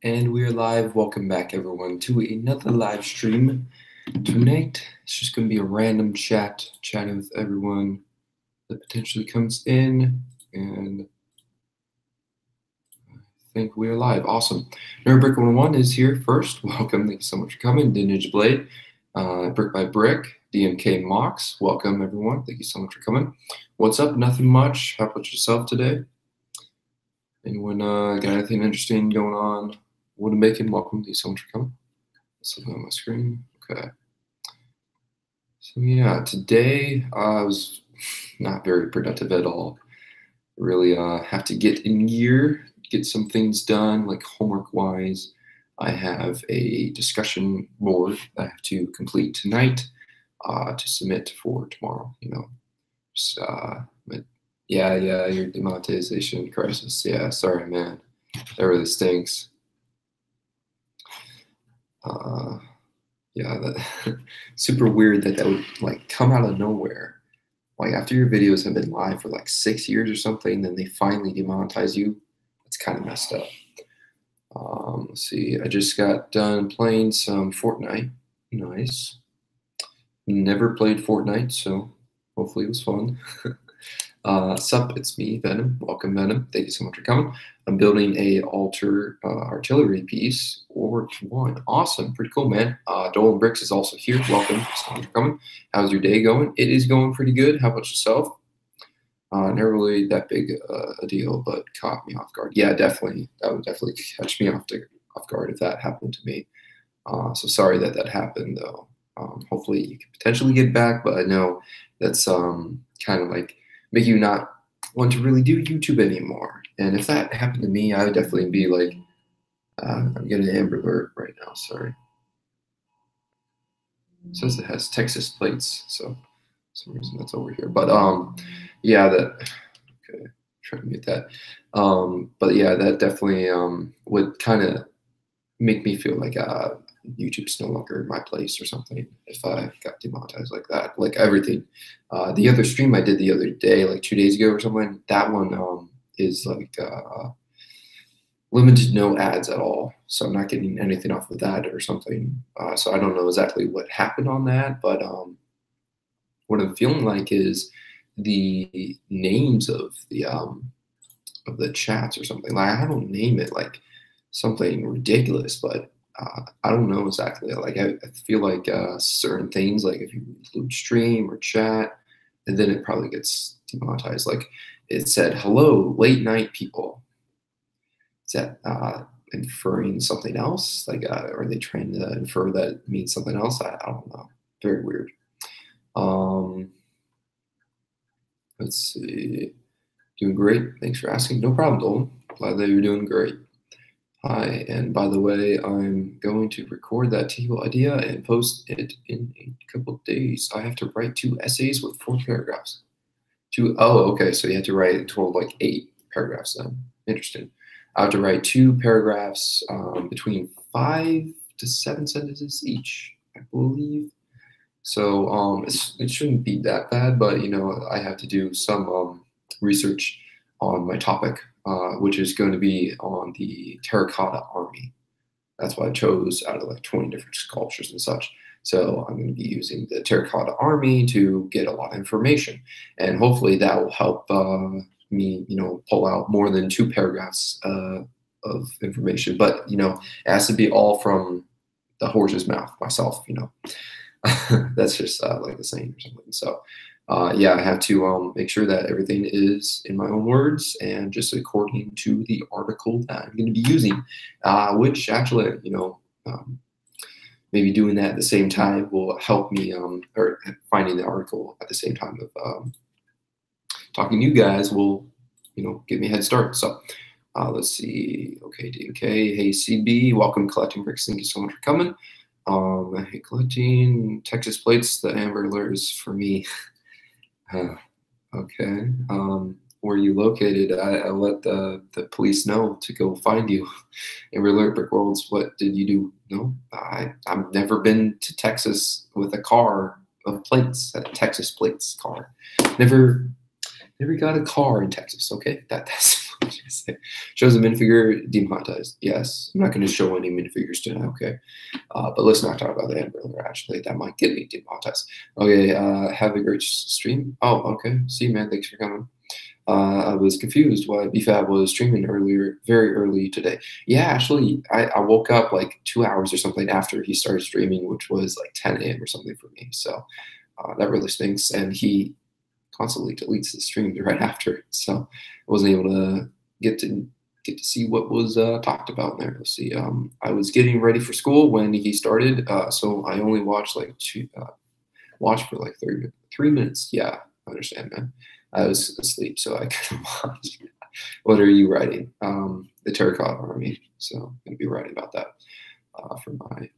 And we are live. Welcome back, everyone, to another live stream. Tonight, it's just going to be a random chatting with everyone that potentially comes in. And I think we are live. Awesome. TheBrick 101 is here first. Welcome. Thank you so much for coming. The Ninja Blade, Brick by Brick, DMK Mox. Welcome, everyone. Thank you so much for coming. What's up? Nothing much. How about yourself today? Anyone got anything interesting going on? Wooden Bacon, welcome. Thank you so much for coming. Something on my screen. Okay. So yeah, today I was not very productive at all. Really have to get in gear, get some things done, like homework-wise. I have a discussion board that I have to complete tonight to submit for tomorrow. Just, but yeah, your demonetization crisis. Yeah, sorry, man. That really stinks. Yeah, that super weird that would like come out of nowhere. Like after your videos have been live for like 6 years or something, then they finally demonetize you. It's kind of messed up. Let's see. I just got done playing some Fortnite. Nice. Never played Fortnite, so hopefully it was fun. Sup, it's me, Venom. Welcome, Venom. Thank you so much for coming. I'm building a artillery piece, World War I. Awesome, pretty cool, man. Dolan Bricks is also here. Welcome, thanks so much for coming. How's your day going? It is going pretty good. How about yourself? Never really that big a deal, but caught me off guard. Yeah, definitely. That would definitely catch me off guard if that happened to me. So sorry that happened, though. Hopefully you can potentially get back, but I know that's kind of like make you not want to really do YouTube anymore. And if that happened to me, I would definitely be like, I'm getting an Amber Alert right now, sorry. It says it has Texas plates, so for some reason that's over here. But yeah, okay, trying to mute that. But yeah, that definitely would kind of make me feel like YouTube's no longer my place or something if I got demonetized like that. Like everything. The other stream I did the other day, like 2 days ago or something, that one is like limited no ads at all. So I'm not getting anything off of that or something. So I don't know exactly what happened on that, but what I'm feeling like is the names of the chats or something. Like I don't name it like something ridiculous, but I don't know exactly. Like I feel like certain things, like if you include stream or chat, and then it probably gets demonetized. Like it said, "Hello, late night people." Is that inferring something else? Like, are they trying to infer that it means something else? I don't know. Very weird. Let's see. Doing great. Thanks for asking. No problem, Dolan. Glad that you're doing great. Hi, and by the way, I'm going to record that table idea and post it in a couple of days. I have to write 2 essays with 4 paragraphs. Oh, okay, so you have to write a total of like 8 paragraphs then. Interesting. I have to write 2 paragraphs between 5 to 7 sentences each, I believe. So it shouldn't be that bad, but I have to do some research on my topic, which is going to be on the terracotta army. That's what I chose out of like 20 different sculptures and such. So I'm going to be using the terracotta army to get a lot of information, and hopefully that will help me, pull out more than 2 paragraphs of information. But it has to be all from the horse's mouth, myself. That's just like a saying or something. So yeah, I have to make sure that everything is in my own words and just according to the article that I'm going to be using, which actually, maybe doing that at the same time will help me, or finding the article at the same time of talking to you guys will, give me a head start. So let's see. Okay, DMK. Hey, CB. Welcome, Collecting Bricks. Thank you so much for coming. Hey, collecting Texas plates. The Amber Alert is for me. Okay. Where are you located? I let the police know to go find you. Amber Alert, Brick Worlds. What did you do? No, I've never been to Texas with a car of plates. A Texas plates car. Never got a car in Texas. Okay, that's Shows a minifigure demonetized. Yes, I'm not going to show any minifigures tonight. Okay, but let's not talk about that earlier. Actually, that might get me demonetized. Okay, have a great stream. Oh, okay. See you, man. Thanks for coming. I was confused why BFAB was streaming earlier, very early today. Yeah, actually, I woke up like 2 hours or something after he started streaming, which was like 10 a.m. or something for me. So that really stinks. And he constantly deletes the streams right after, so I wasn't able to get to see what was talked about in there. Let's see. I was getting ready for school when he started, so I only watched like watched for like 3 minutes. Yeah, I understand, man. I was asleep, so I couldn't watch. What are you writing? The Terracotta Army. So I'm gonna be writing about that for my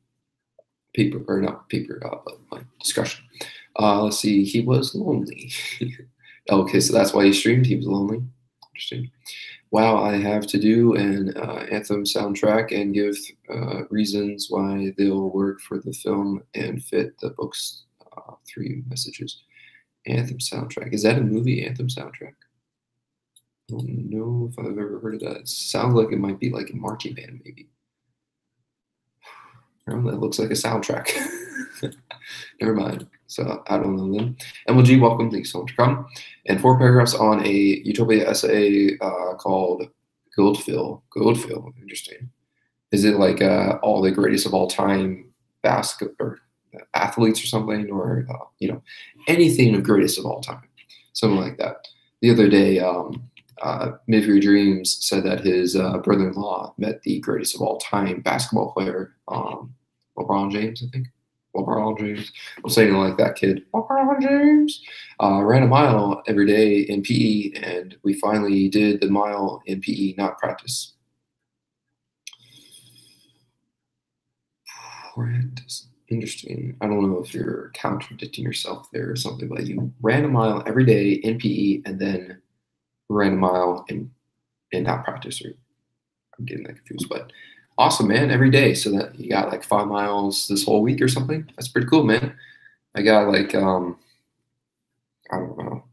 paper, or not paper, but my discussion. Let's see. He was lonely. Okay, so that's why he streamed. He was lonely. Interesting. Wow, I have to do an Anthem soundtrack and give reasons why they'll work for the film and fit the book's 3 messages. Anthem soundtrack. Is that a movie, Anthem soundtrack? I don't know if I've ever heard of that. It sounds like it might be like a marching band, maybe. That looks like a soundtrack. Never mind. So I don't know then. MLG, welcome. Thanks so much for coming. And 4 paragraphs on a Utopia essay called Goldfill. Goldfill. Interesting. Is it like all the greatest of all time basketball or athletes or something, or anything of greatest of all time, something like that? The other day, Mid for Your Dreams said that his brother-in-law met the greatest of all time basketball player, LeBron James, I think. LeBron James. I'm saying it like that kid. LeBron James ran a mile every day in PE, and we finally did the mile in PE, not practice. Interesting. I don't know if you're contradicting yourself there or something, but you ran a mile every day in PE and then ran a mile in not practice. Or I'm getting that confused, but awesome, man. Every day. So that you got like 5 miles this whole week or something. That's pretty cool, man. I got like, I don't know.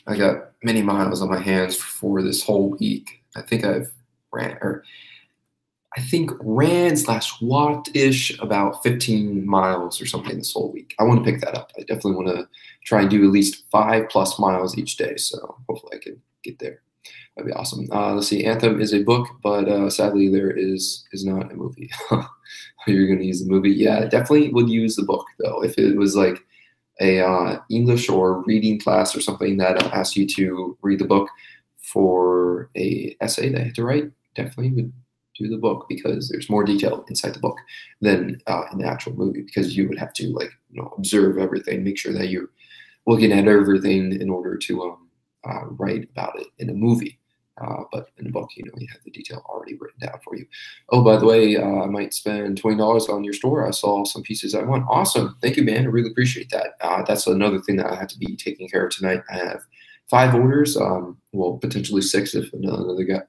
I got many miles on my hands for this whole week. I think I've ran/walked-ish about 15 miles or something this whole week. I want to pick that up. I definitely want to try and do at least 5+ miles each day. So hopefully I can get there. That'd be awesome. Let's see. Anthem is a book, but sadly there is not a movie. You're going to use the movie? Yeah, definitely would use the book though. If it was like a English or reading class or something that asked you to read the book for a essay that I had to write, definitely would do the book, because there's more detail inside the book than in the actual movie, because you would have to observe everything, make sure that you're looking at everything in order to write about it in a movie. But in a book, you have the detail already written down for you. Oh, by the way, I might spend $20 on your store. I saw some pieces I want. Awesome. Thank you, man. I really appreciate that. That's another thing that I have to be taking care of tonight. I have 5 orders, well, potentially 6 if another guy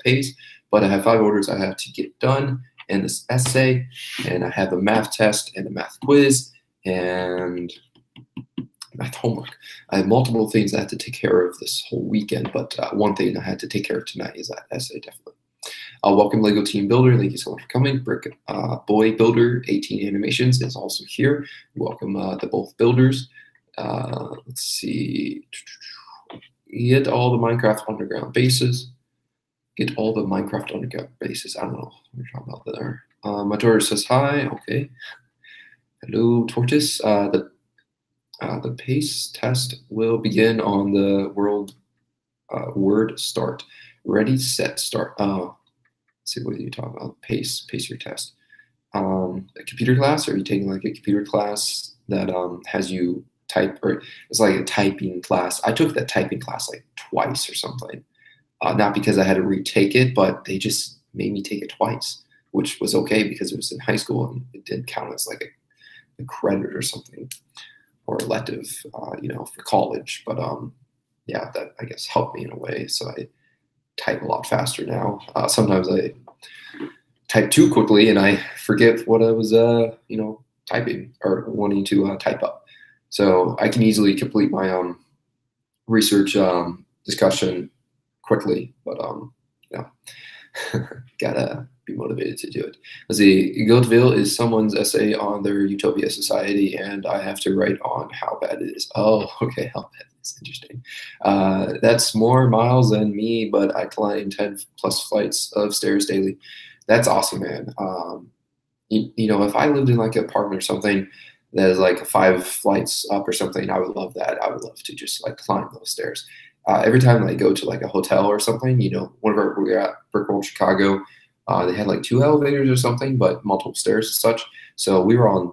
pays, but I have 5 orders I have to get done, and this essay, and I have a math test and a math quiz and math homework. I have multiple things I have to take care of this whole weekend, but one thing I had to take care of tonight is that essay, definitely. Welcome, Lego Team Builder. Thank you so much for coming. Brick Boy Builder 18 Animations is also here. Welcome to both builders. Let's see. Get all the Minecraft underground bases. Get all the Minecraft underground bases. I don't know what you're talking about there. My daughter says hi. Okay. Hello, Tortoise. The pace test will begin on the word start. Ready, set, start. Let's see, what are you talking about? Pace your test. A computer class? Are you taking like a computer class that has you type, or it's like a typing class? I took that typing class like twice or something. Not because I had to retake it, but they just made me take it twice, which was okay because it was in high school and it didn't count as like a credit or something, or elective, for college. But yeah, that I guess helped me in a way. So I type a lot faster now. Sometimes I type too quickly and I forget what I was, typing or wanting to type up. So I can easily complete my research discussion quickly, but yeah, gotta be motivated to do it. Let's see, Guiltville is someone's essay on their utopia society, and I have to write on how bad it is. Oh, okay, how bad it is. Interesting. That's more miles than me, but I climb 10 plus flights of stairs daily. That's awesome, man. You know, if I lived in like an apartment or something that is like 5 flights up or something, I would love that. I would love to just like climb those stairs. Every time I go to like a hotel or something, you know, whenever we were at BrickAssault Chicago, they had like 2 elevators or something, but multiple stairs and such. So we were on,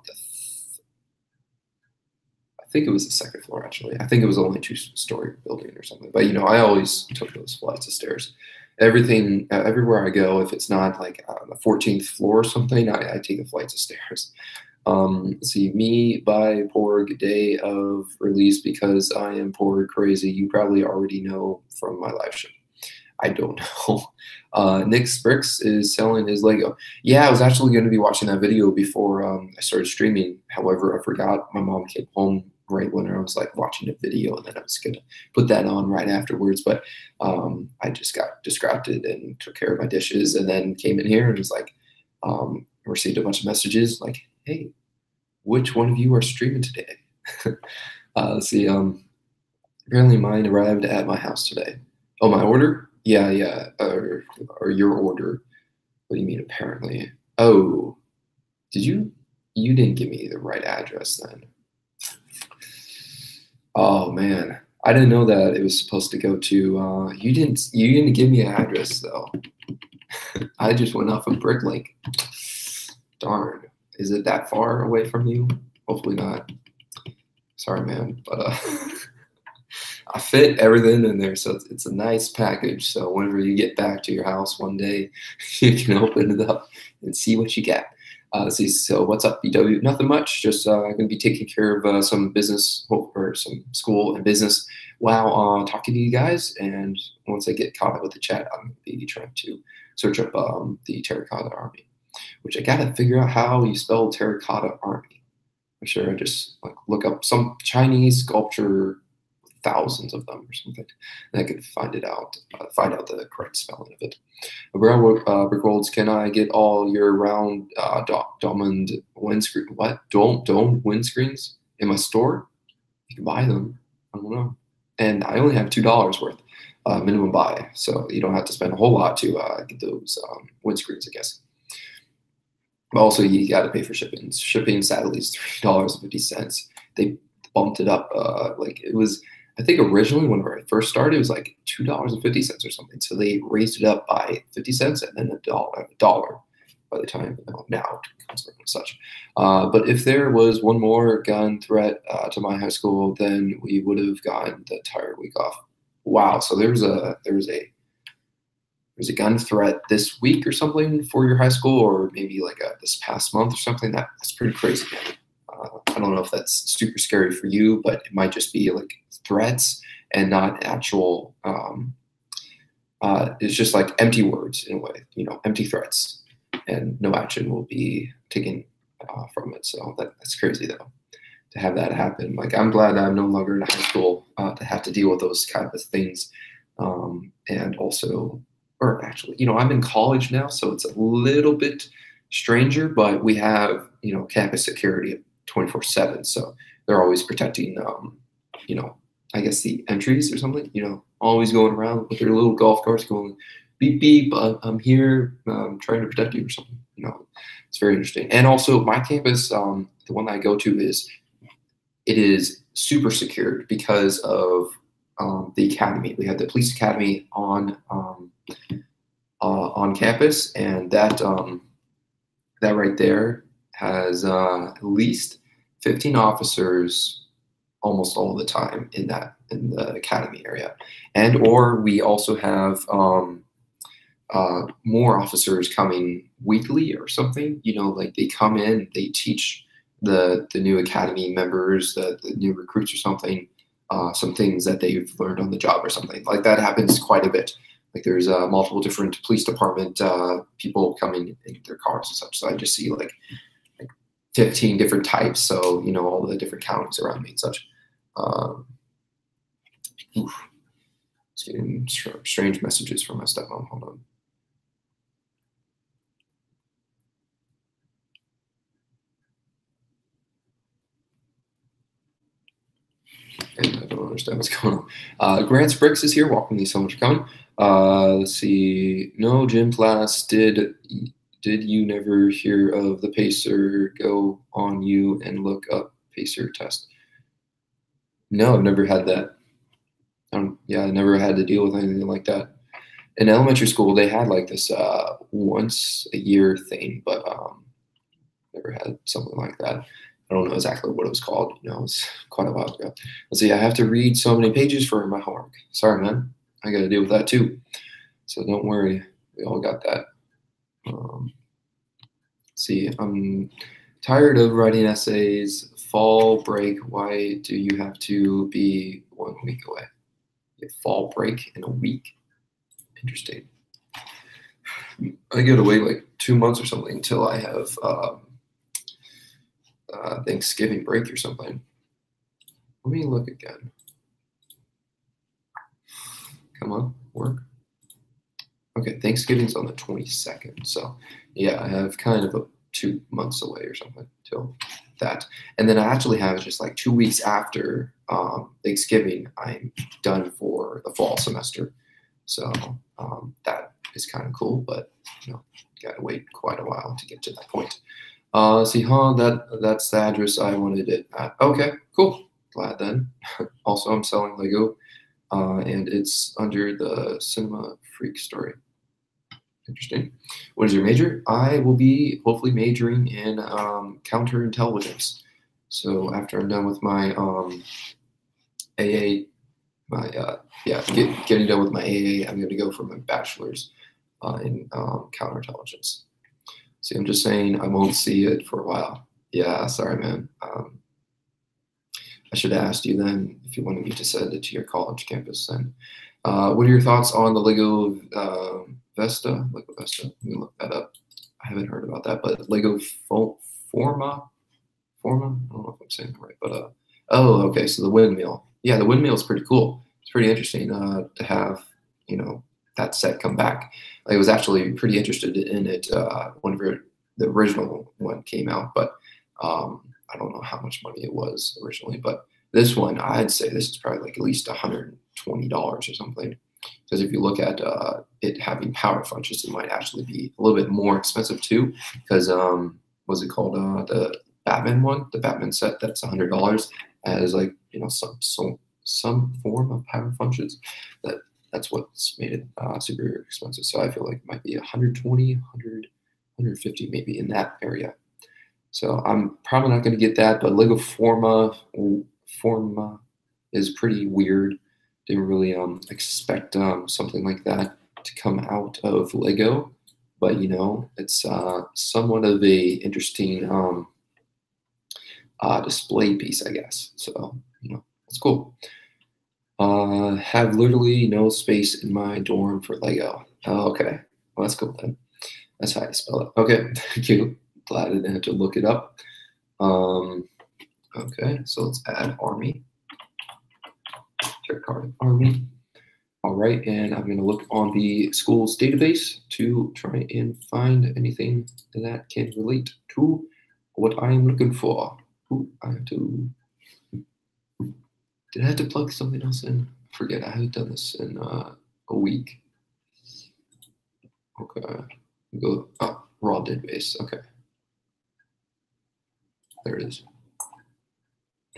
I think it was the second floor actually. I think it was only a 2-story building or something. But you know, I always took those flights of stairs. Everything, everywhere I go, if it's not like on the 14th floor or something, I take the flights of stairs. Let's see, me by Porg day of release because I am Porg crazy. You probably already know from my live show. I don't know. Nick Sprix is selling his Lego. Yeah, I was actually going to be watching that video before I started streaming. However, I forgot. My mom came home right when I was like watching a video, and then I was going to put that on right afterwards. But I just got distracted and took care of my dishes, and then came in here and was like, received a bunch of messages like, hey, which one of you are streaming today? Let's see. Apparently mine arrived at my house today. Oh, my order? Yeah. Or your order. What do you mean apparently? Oh, you didn't give me the right address then. Oh man. I didn't know that it was supposed to go to you didn't give me an address though. I just went off of Bricklink. Darn. Is it that far away from you? Hopefully not. Sorry, man, but I fit everything in there, so it's a nice package. So whenever you get back to your house one day, you can open it up and see what you get. Let's see. So what's up, BW? Nothing much. Just going to be taking care of some business or some school and business while talking to you guys. And once I get caught up with the chat, I'm going to be trying to search up the Terracotta Army, which I gotta figure out how you spell Terracotta Army. I'm sure I just like look up some Chinese sculpture, thousands of them or something, and I could find it out, find out the correct spelling of it. Brickwolds, can I get all your round diamond windscreen? What? Dome windscreens in my store? You can buy them. I don't know. And I only have $2 worth minimum buy, so you don't have to spend a whole lot to get those windscreens, I guess. But also, you got to pay for shipping. Shipping, sadly, is $3.50. They bumped it up. Like it was, I think originally when I first started, it was like $2.50 or something. So they raised it up by 50 cents and then a dollar by the time now it comes and such. But if there was one more gun threat to my high school, then we would have gotten the entire week off. Wow. So there was a gun threat this week or something for your high school, or maybe like this past month or something. That's pretty crazy. I don't know if that's super scary for you, but it might just be like threats and not actual. It's just like empty words in a way, you know, empty threats, and no action will be taken from it. So that's crazy though, to have that happen. Like I'm glad that I'm no longer in high school to have to deal with those kind of things, and also. Or actually, you know, I'm in college now, so it's a little bit stranger, but we have, you know, campus security 24/7. So they're always protecting, you know, I guess the entries or something, you know, always going around with their little golf carts going beep, beep, I'm here, trying to protect you or something, you know, it's very interesting. And also my campus, the one that I go to it is super secured because of the academy. We have the police academy on campus, and that right there has at least 15 officers almost all the time in the academy area, and or we also have more officers coming weekly or something. You know, like they come in, they teach the new academy members, the new recruits or something. Some things that they've learned on the job or something like that happens quite a bit. Like there's multiple different police department people coming in their cars and such. So I just see like 15 different types. So, you know, all the different counties around me and such. Just getting strange messages from my stepmom. Hold on. And I don't understand what's going on. Grant's Bricks is here. Welcome. Thanks so much for coming. Let's see. No gym class. Did you never hear of the pacer? Go on you and look up pacer test. No, I've never had that. Yeah, I never had to deal with anything like that. In elementary school, they had like this once a year thing, but never had something like that. I don't know exactly what it was called. You know, it's quite a while ago. Let's see. I have to read so many pages for my homework. Sorry, man. I got to deal with that too. So don't worry. We all got that. See, I'm tired of writing essays. Fall break. Why do you have to be 1 week away? Fall break in a week. Interesting. I get away like 2 months or something until I have Thanksgiving break or something. Let me look again. Come on, work. Okay, Thanksgiving's on the 22nd. So yeah, I have kind of 2 months away or something till that. And then I actually have just like 2 weeks after Thanksgiving, I'm done for the fall semester. So that is kind of cool, but you know, gotta wait quite a while to get to that point. See, that's the address I wanted it at. Okay, cool. Glad then. Also, I'm selling Lego, and it's under the Cinema Freak story. Interesting. What is your major? I will be hopefully majoring in counterintelligence. So after I'm done with my AA, getting done with my AA, I'm going to go for my bachelor's in counterintelligence. See, I'm just saying I won't see it for a while. Yeah, sorry, man. I should have asked you then if you wanted me to send it to your college campus then. What are your thoughts on the Lego Vesta? Lego Vesta. Let me look that up. I haven't heard about that, but Lego Forma? I don't know if I'm saying it right, but oh, okay. So the windmill. Yeah, the windmill is pretty cool. It's pretty interesting to have, you know, that set come back. I was actually pretty interested in it whenever the original one came out, but I don't know how much money it was originally. But this one, I'd say this is probably like at least $120 or something. Because if you look at it having power functions, it might actually be a little bit more expensive too. Because what's it called? The Batman one, the Batman set, that's $100, as like, you know, some form of power functions. That's what's made it super expensive. So I feel like it might be 120, 100, 150 maybe in that area. So I'm probably not going to get that, but Lego Forma is pretty weird. Didn't really expect something like that to come out of Lego, but you know, it's somewhat of a interesting display piece, I guess. So you know, it's cool. Have literally no space in my dorm for Lego. Oh, okay, well that's cool then. That's how you spell it. Okay, thank you. Glad I didn't have to look it up. Okay, so let's add Army. Check card Army. All right, and I'm going to look on the school's database to try and find anything that can relate to what I'm looking for. Ooh, I have to. Did I have to plug something else in? I forget. I haven't done this in a week. Okay. Go raw database. Okay. There it is.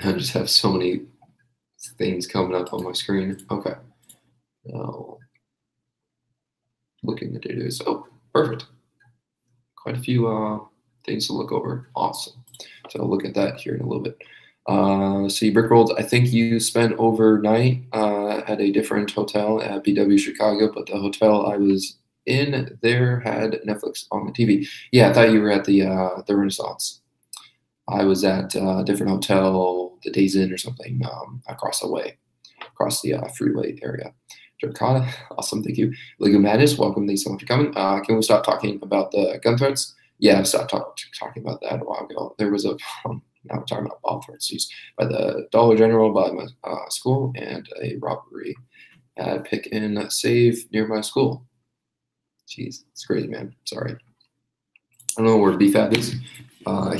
I just have so many things coming up on my screen. Okay. Now, looking at the database. Oh, perfect. Quite a few things to look over. Awesome. So I'll look at that here in a little bit. See, Brickrolled, I think you spent overnight at a different hotel at BW Chicago, but the hotel I was in there had Netflix on the TV. Yeah, I thought you were at the Renaissance. I was at a different hotel, the Days Inn or something, across the freeway area. Dracata, awesome, thank you. Lego Madness, welcome, thanks so much for coming. Can we stop talking about the gun threats? Yeah, I stopped talking about that a while ago. There was a, now we're talking about bomb threats used by the Dollar General, by my school, and a robbery Add, pick, and save nearby school. Jeez, it's crazy, man. Sorry. I don't know where BFAB is.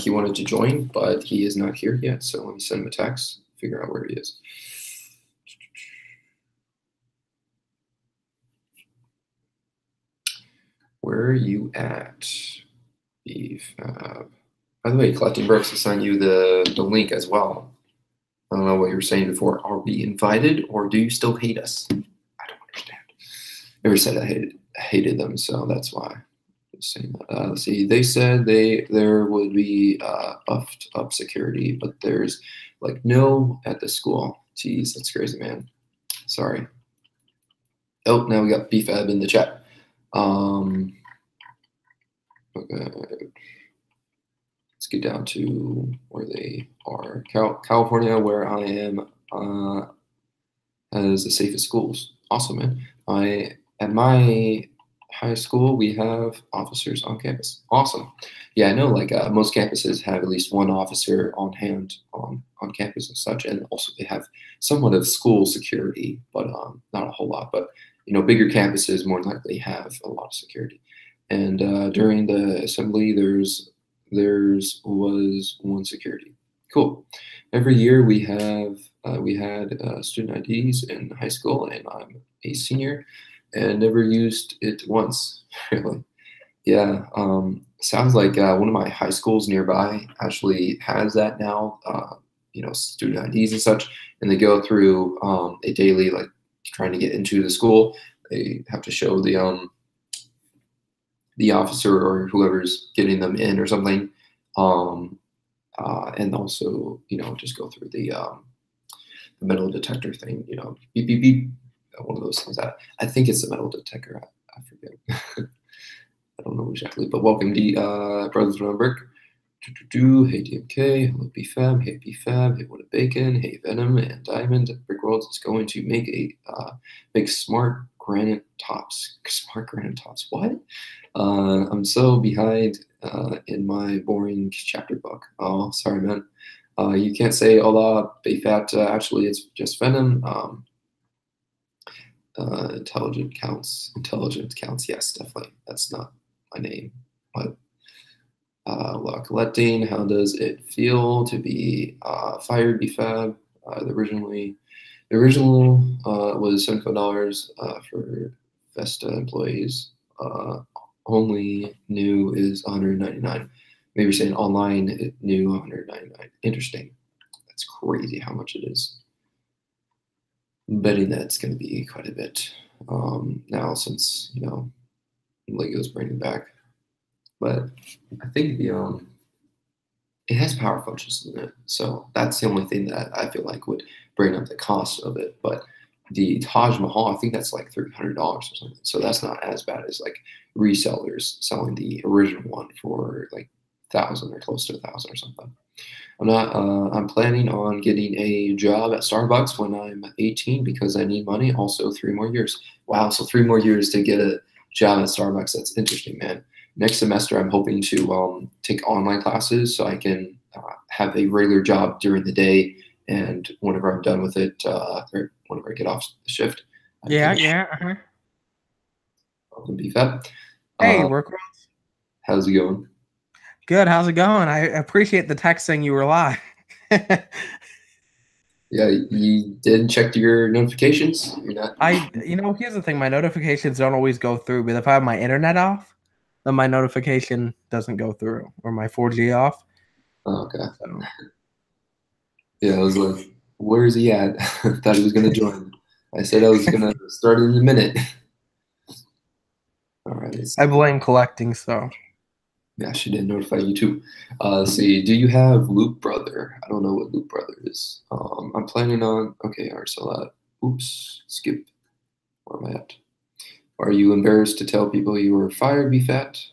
He wanted to join, but he is not here yet. So let me send him a text, figure out where he is. Where are you at, BFAB? By the way, Collecting Bricks will send you the link as well. I don't know what you were saying before. Are we invited, or do you still hate us? I don't understand. Never said I hated them, so that's why. Just saying that. Let's see. They said there would be buffed up security, but there's like no at the school. Jeez, that's crazy, man. Sorry. Oh, now we got BFAB in the chat. Okay. Let's get down to where they are. California, where I am, has the safest schools. Awesome, man. At my high school, we have officers on campus. Awesome. Yeah, I know. Like most campuses have at least one officer on hand on campus and such, and also they have somewhat of school security, but not a whole lot. But bigger campuses more likely have a lot of security. And during the assembly, was one security. Cool. Every year we had student IDs in high school, and I'm a senior, and never used it once. Really. Yeah. Sounds like one of my high schools nearby actually has that now. Student IDs and such, and they go through a daily, like trying to get into the school. They have to show the officer or whoever's getting them in or something, and also just go through the metal detector thing. Beep beep beep. One of those things. I think it's a metal detector. I forget. I don't know exactly. But welcome, brothers from Brick. Hey DMK, hello BFAB, hey BFAB, hey What a Bacon, hey Venom and Diamond. Brick Worlds is going to make make smart granite tops. Smart granite tops. What? I'm so behind in my boring chapter book. Oh, sorry, man. You can't say hola, BFAT. Actually, it's just Venom. Intelligent counts. Intelligent counts. Yes, definitely. That's not my name, but. While collecting, how does it feel to be fired, BFAB? The original was $75 for Vesta employees. Only new is $199. Maybe you're saying online new $199. Interesting. That's crazy how much it is. I'm betting that's going to be quite a bit now since Lego's bringing back. But I think it has power functions in it, so that's the only thing that I feel like would bring up the cost of it. But the Taj Mahal, I think that's like $300 or something, so that's not as bad as like resellers selling the original one for like 1,000 or close to 1,000 or something. I'm planning on getting a job at Starbucks when I'm 18 because I need money. Also, 3 more years. Wow, so 3 more years to get a job at Starbucks. That's interesting, man. Next semester, I'm hoping to take online classes so I can have a regular job during the day, and whenever I'm done with it, or whenever I get off the shift, Yeah. I'll be fat. Hey, work. How's it going? Good. How's it going? I appreciate the text saying you were live. Yeah, you didn't check your notifications? You're not. Here's the thing. My notifications don't always go through, but if I have my internet off, then my notification doesn't go through, or my 4G off. Oh, okay. So. Yeah, I was like, where is he at? Thought he was going to join. I said I was going to start in a minute. All right. I blame collecting, so. Yeah, she didn't notify you too. Let's see. Do you have Loop Brother? I don't know what Loop Brother is. I'm planning on. Okay, all right. So, oops, skip. Where am I at? Are you embarrassed to tell people you were fired, BFAT?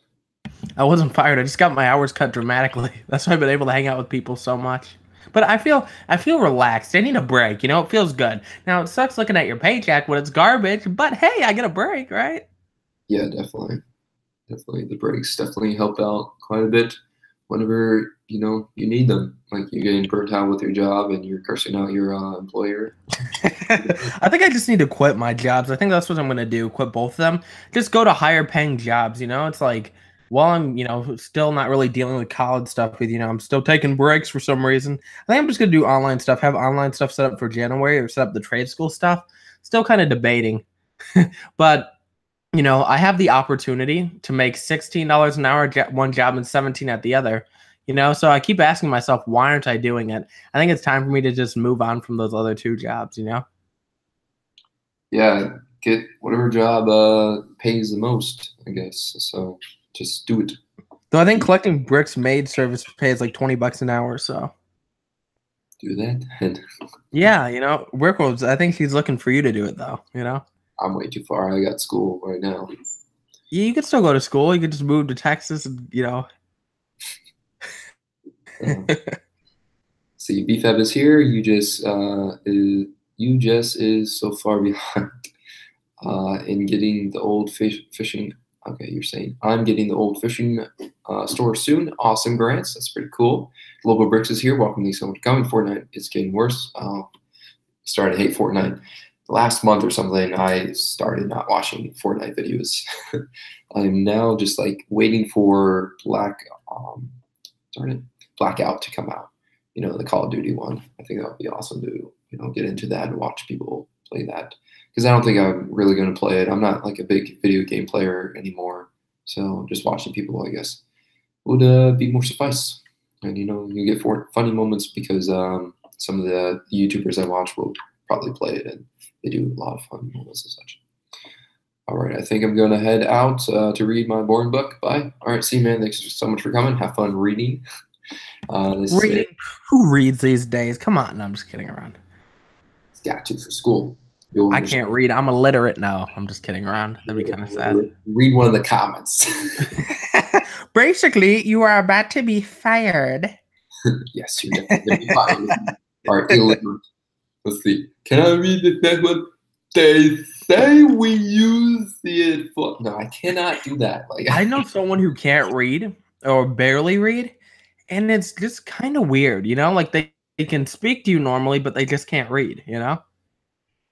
I wasn't fired. I just got my hours cut dramatically. That's why I've been able to hang out with people so much. But I feel relaxed. I need a break. It feels good. Now it sucks looking at your paycheck when it's garbage, but hey, I get a break, right? Yeah, definitely. Definitely. The breaks definitely help out quite a bit whenever, you need them. Like you're getting burnt out with your job and you're cursing out your employer. I think I just need to quit my jobs. I think that's what I'm gonna do. Quit both of them. Just go to higher paying jobs. It's like while I'm, still not really dealing with college stuff with, I'm still taking breaks for some reason. I think I'm just gonna do online stuff, have online stuff set up for January or set up the trade school stuff. Still kind of debating. But I have the opportunity to make $16 an hour at one job and 17 at the other. So I keep asking myself, why aren't I doing it? I think it's time for me to just move on from those other two jobs. Yeah, get whatever job pays the most, I guess. So just do it. Though I think collecting bricks maid service pays like $20 an hour. So Do that. And yeah, Workloads. I think she's looking for you to do it though. I'm way too far. I got school right now. Yeah, you could still go to school. You could just move to Texas, and. See, BFAB is here. You just is so far behind in getting the old fishing. Okay, you're saying I'm getting the old fishing store soon. Awesome, Grants. That's pretty cool. Global Bricks is here. Welcome. Thanks so much for coming. Fortnite is getting worse. Started to hate Fortnite. Last month or something, I started not watching Fortnite videos. I'm now just like waiting for Blackout to come out. The Call of Duty one. I think that would be awesome to get into that and watch people play that. Because I don't think I'm really going to play it. I'm not like a big video game player anymore. So just watching people, I guess, would be more suffice. And you get funny moments because some of the YouTubers I watch will probably play it, and they do a lot of fun moments and such. All right, I think I'm going to head out to read my boring book. Bye. All right, see you, man. Thanks so much for coming. Have fun reading. Reading? Who reads these days? Come on. No, I'm just kidding around. It's got to for school. I can't read. I'm illiterate now. I'm just kidding around. That'd be kind of sad. Read one of the comments. Basically, you are about to be fired. Yes, you're definitely going to be fired. All right, illiterate. Let's see. Can I read the next one? They say we use it for. No, I cannot do that. I know someone who can't read or barely read, and it's just kind of weird, Like they can speak to you normally, but they just can't read,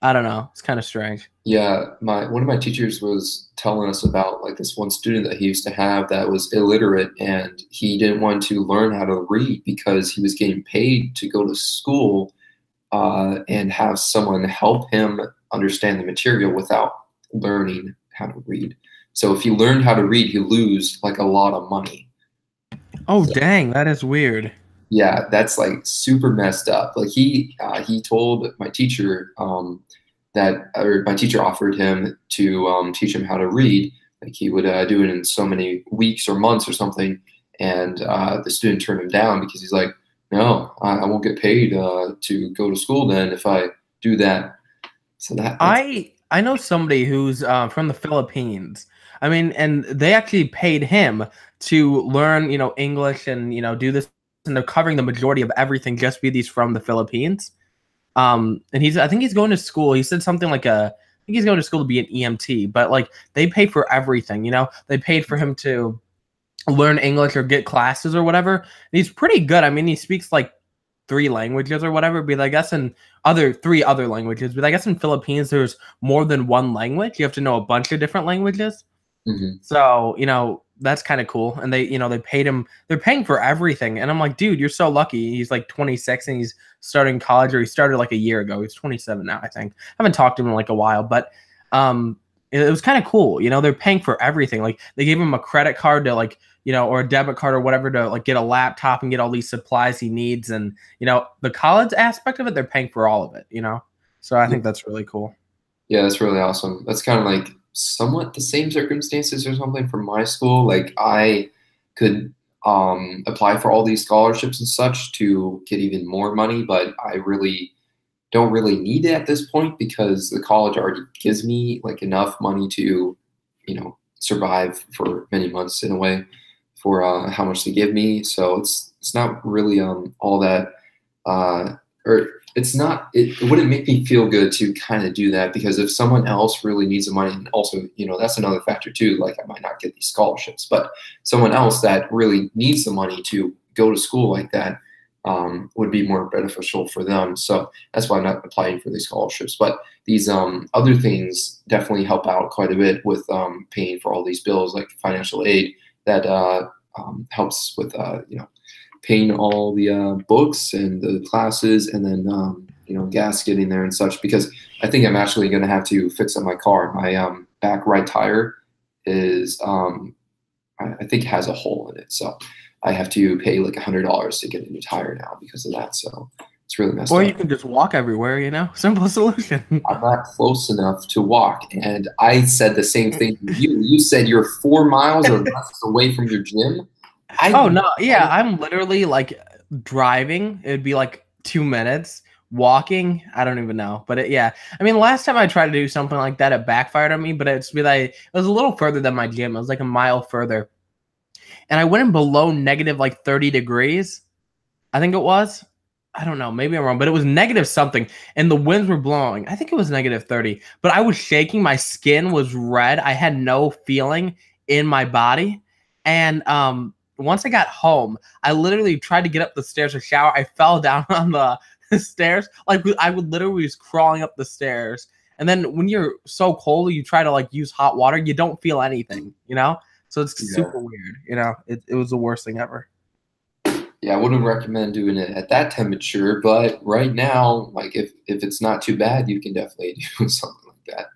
I don't know. It's kind of strange. Yeah, one of my teachers was telling us about like this one student that he used to have that was illiterate, and he didn't want to learn how to read because he was getting paid to go to school and have someone help him understand the material without learning how to read. So if he learned how to read, he'd lose like a lot of money. Oh, so, dang, that is weird. Yeah, that's like super messed up. Like he told my teacher my teacher offered him to teach him how to read. Like he would do it in so many weeks or months or something, and the student turned him down because he's like, no, I won't get paid to go to school then if I do that. So I know somebody who's from the Philippines. I mean, and they actually paid him to learn, English and do this, and they're covering the majority of everything just because he's from the Philippines. And I think he's going to school. He said something like I think he's going to school to be an EMT, but like they pay for everything. They paid for him to learn English or get classes or whatever. And he's pretty good. I mean, he speaks like 3 languages or whatever, but I guess in 3 other languages, but I guess in Philippines, there's more than one language. You have to know a bunch of different languages. Mm-hmm. So, that's kind of cool. And they paid him, they're paying for everything. And I'm like, dude, you're so lucky. He's like 26 and he's starting college, or he started like a year ago. He's 27 now, I think. I haven't talked to him in like a while, but it was kind of cool. They're paying for everything. Like they gave him a credit card to like, or a debit card or whatever to like get a laptop and get all these supplies he needs. And, the college aspect of it, they're paying for all of it, So I think that's really cool. Yeah, that's really awesome. That's kind of like somewhat the same circumstances or something from my school. Like I could apply for all these scholarships and such to get even more money, but I really don't really need it at this point because the college already gives me like enough money to, survive for many months in a way for how much they give me. So it's not really all that it wouldn't make me feel good to kind of do that, because if someone else really needs the money, and also, that's another factor too, like I might not get these scholarships, but someone else that really needs the money to go to school like that, would be more beneficial for them. So that's why I'm not applying for these scholarships. But these other things definitely help out quite a bit with paying for all these bills, like financial aid that helps with paying all the books and the classes, and then gas getting there and such. Because I think I'm actually going to have to fix up my car. My back right tire is I think has a hole in it, so I have to pay like $100 to get a new tire now because of that. So it's really messed Or up. you can just walk everywhere, Simple solution. I'm not close enough to walk, and I said the same thing to you. You said you're 4 miles or less away from your gym. Oh no, yeah, I'm literally like driving, it'd be like 2 minutes. Walking, I don't even know. But yeah, I mean, last time I tried to do something like that, it backfired on me. But it was a little further than my gym. It was like a mile further, and I went in below negative like 30 degrees. I think it was. I don't know. Maybe I'm wrong, but it was negative something, and the winds were blowing. I think it was negative 30, but I was shaking. My skin was red. I had no feeling in my body, and once I got home, I literally tried to get up the stairs to shower. I fell down on the stairs. Like I would literally was crawling up the stairs. And then when you're so cold, you try to like use hot water. You don't feel anything, So it's super weird, It was the worst thing ever. Yeah, I wouldn't recommend doing it at that temperature, but right now, like if it's not too bad, you can definitely do something like that.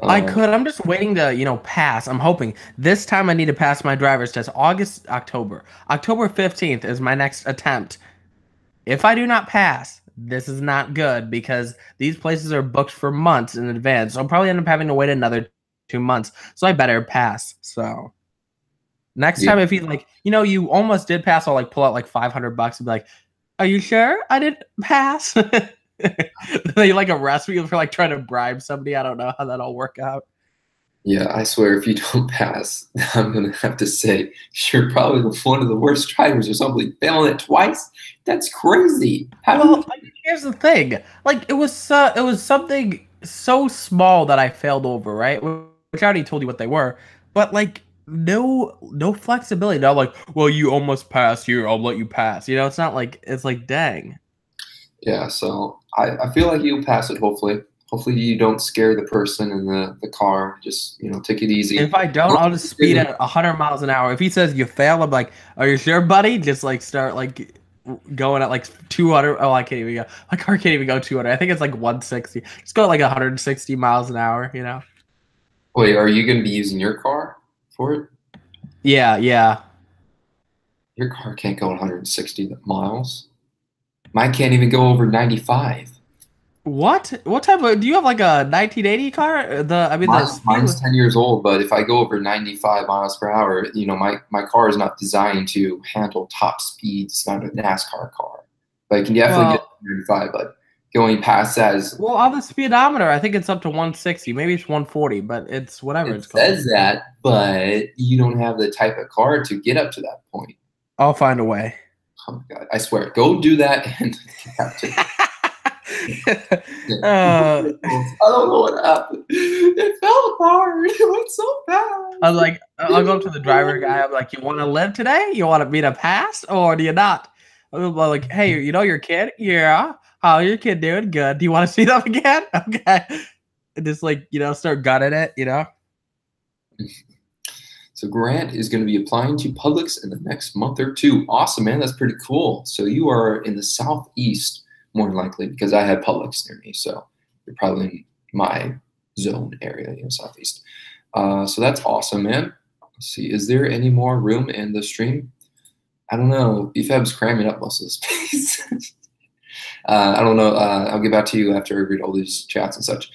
I could. I'm just waiting to, pass. I'm hoping this time I need to pass my driver's test. October 15th is my next attempt. If I do not pass, this is not good because these places are booked for months in advance. So I'll probably end up having to wait another 2 months. So I better pass. So next time, if he's like, you almost did pass, I'll like pull out like $500 and be like, "Are you sure I didn't pass?" They like arrest me for like trying to bribe somebody. I don't know how that'll work out. Yeah, I swear, if you don't pass, I'm gonna have to say you're probably one of the worst drivers or something. Failing it twice? That's crazy. Well, here's the thing. Like it was something so small that I failed over, right? Which I already told you what they were, but like no flexibility. Not like, well, you almost passed here, I'll let you pass. It's not like it's like dang. Yeah, so I feel like you'll pass it, hopefully. Hopefully you don't scare the person in the car. Just, take it easy. If I don't, I'll just speed at 100 miles an hour. If he says you fail, I'm like, "Are you sure, buddy?" Just like start like going at like 200. Oh, I can't even go. My car can't even go 200. I think it's like 160. Just go at like 160 miles an hour, Wait, are you going to be using your car for it? Yeah. Your car can't go 160 miles. Mine can't even go over 95. What? What type of? Do you have like a 1980 car? Mine's 10 years old, but if I go over 95 miles per hour, my car is not designed to handle top speeds. It's not a NASCAR car. But I can definitely get 95, but going past that is... Well, on the speedometer, I think it's up to 160. Maybe it's 140, but it's whatever it's called. It says that, but you don't have the type of car to get up to that point. I'll find a way. Oh my God, I swear. Go do that and I don't know what happened. It fell apart. It went so fast. I was like, I'll go up to the driver guy. I'm like, "You want to live today? You want me to pass, or do you not?" I'm like, "Hey, your kid? Yeah. How your kid doing? Good. Do you want to see them again? Okay." And just like, start gunning it, So Grant is going to be applying to Publix in the next month or two. Awesome, man. That's pretty cool. So you are in the southeast, more than likely, because I had Publix near me. So you're probably in my zone area, southeast. So that's awesome, man. Let's see. Is there any more room in the stream? I don't know. BFAB's cramming up most of the space. I don't know. I'll get back to you after I read all these chats and such.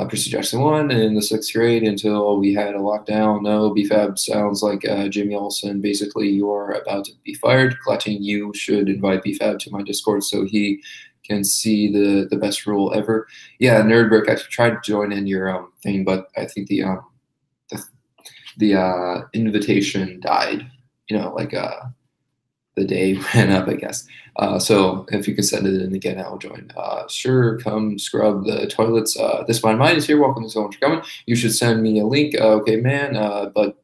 Percy Jackson 1 in the 6th grade until we had a lockdown. No, BFAB sounds like Jimmy Olsen. Basically, you are about to be fired. Clutching, you should invite BFAB to my Discord so he can see the best rule ever. Yeah, Nerdbrick, I tried to join in your thing, but I think the invitation died. The day ran up, I guess. So if you can send it in again, I'll join. Sure, come scrub the toilets. This Mind Mine is here. Welcome, so much for coming. You should send me a link. Okay, man. But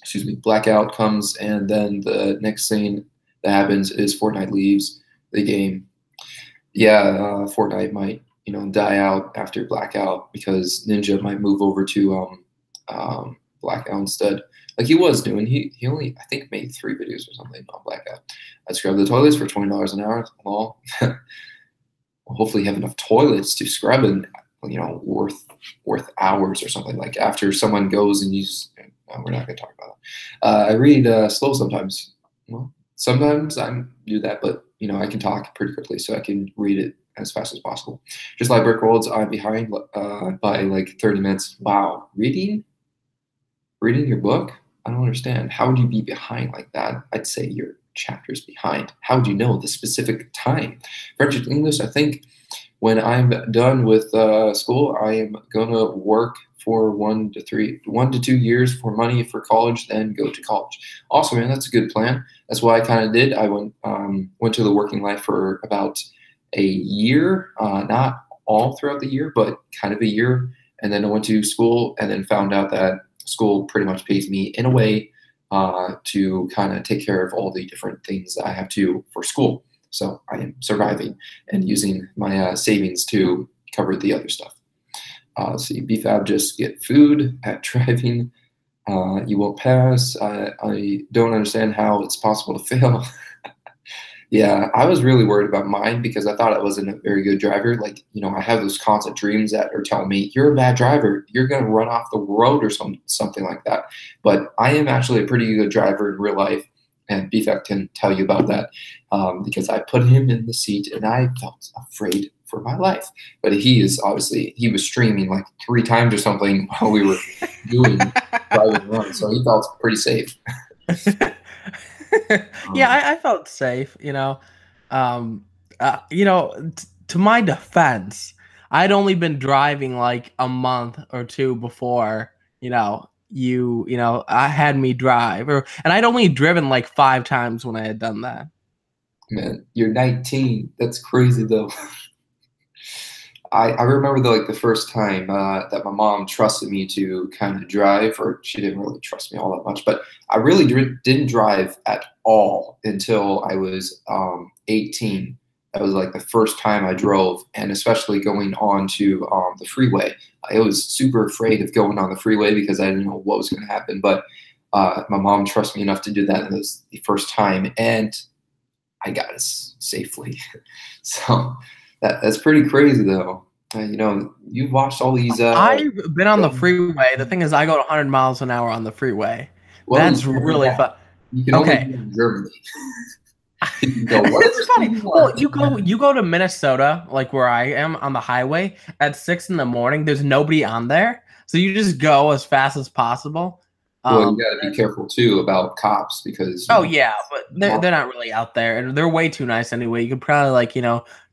excuse me, blackout comes, and then the next thing that happens is Fortnite leaves the game. Yeah, Fortnite might, die out after Blackout because Ninja might move over to Blackout instead. Like he was doing. He only, I think, made 3 videos or something on Blackout. I scrub the toilets for $20 an hour. Well, hopefully you have enough toilets to scrub and worth hours or something. Like after someone goes and we're not going to talk about it. I read slow sometimes. Well, sometimes I do that, but I can talk pretty quickly, so I can read it as fast as possible. Just like Brick Worlds, I'm behind by like 30 minutes. Wow, reading your book? I don't understand. How would you be behind like that? I'd say you're chapters behind. How would you know the specific time? French and English, I think when I'm done with school, I am gonna work for 1 to 2 years for money for college, then go to college. Awesome, man, that's a good plan. That's what I kind of did. I went to the working life for about a year, not all throughout the year, but kind of a year. And then I went to school and then found out that school pretty much pays me in a way to kind of take care of all the different things that I have to for school. So I am surviving and using my savings to cover the other stuff. Let's see, BFAB, just get food at driving. You won't pass. I don't understand how it's possible to fail. Yeah, I was really worried about mine because I thought I wasn't a very good driver. Like, I have those constant dreams that are telling me, you're a bad driver. You're going to run off the road or something like that. But I am actually a pretty good driver in real life. And BFAC can tell you about that because I put him in the seat and I felt afraid for my life. But he was streaming like 3 times or something while we were doing driving run. So he felt pretty safe. Yeah, I felt safe, to my defense, I'd only been driving like a month or 2 before, I had me drive, and I'd only driven like 5 times when I had done that. Man, you're 19. That's crazy though. I remember the first time that my mom trusted me to kind of drive, or she didn't really trust me all that much, but I really didn't drive at all until I was 18. That was like the first time I drove, and especially going on to the freeway. I was super afraid of going on the freeway because I didn't know what was going to happen, but my mom trusted me enough to do that, and it was the first time, and I got it safely. So that's pretty crazy, though. You've watched all these. I've been on the freeway. The thing is, I go to 100 miles an hour on the freeway. Well, that's really fun. You can only do it in Germany. It's funny. Well, you go to Minnesota, like where I am, on the highway at 6 in the morning. There's nobody on there, so you just go as fast as possible. Well, you got to be careful too about cops because. Yeah, but they're not really out there, and they're way too nice anyway. You could probably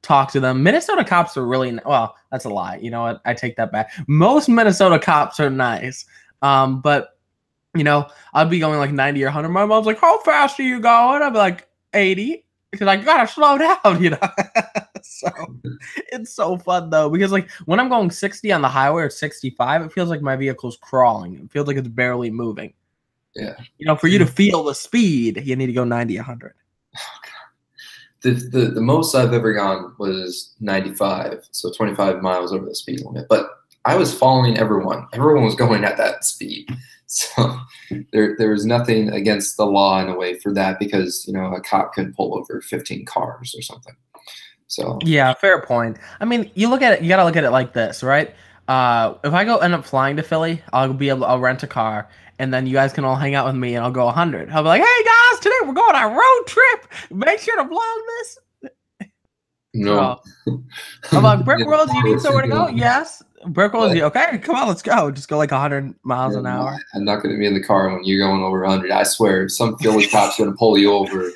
talk to them. Minnesota cops are really well. That's a lie. You know what? I take that back. Most Minnesota cops are nice, but I'd be going like 90 or 100. My mom's like, "How fast are you going?" I'd be like 80 because I gotta slow down. So it's so fun though because like when I'm going 60 on the highway or 65, it feels like my vehicle's crawling. It feels like it's barely moving. Yeah. For you to feel the speed, you need to go 90, 100. The most I've ever gone was 95, so 25 miles over the speed limit. But I was following everyone. Everyone was going at that speed. So there was nothing against the law in a way for that because, a cop couldn't pull over 15 cars or something. So yeah, fair point. I mean, you got to look at it like this, right? If I end up flying to Philly, I'll rent a car, and then you guys can all hang out with me, and I'll go 100. I'll be like, hey guys, today we're going on a road trip. Make sure to vlog this. No. So, I'm like, Brick Worlds, you need somewhere to go? Yes. Brick Worlds, okay, come on, let's go. Just go like 100 miles an hour. I'm not going to be in the car when you're going over 100. I swear, some Philly cop's going to pull you over.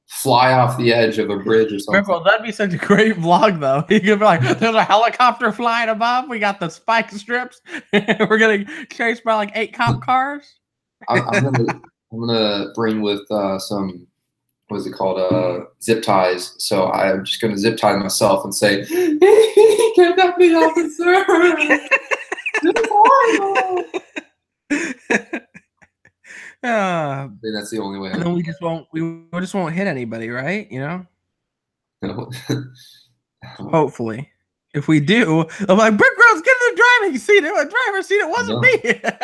Fly off the edge of a bridge or something. Well, that'd be such a great vlog, though. You could be like, there's a helicopter flying above. We got the spike strips. We're getting chased by like 8 cop cars. I'm gonna bring with some, what is it called? Zip ties. So I'm just gonna zip tie myself and say, "Kidnap me, officer." Uh, I think that's the only way and I then we just won't hit anybody, right? know. Hopefully. If we do, I'm like, Brick Road's get in the driving seat. The driver's seat. It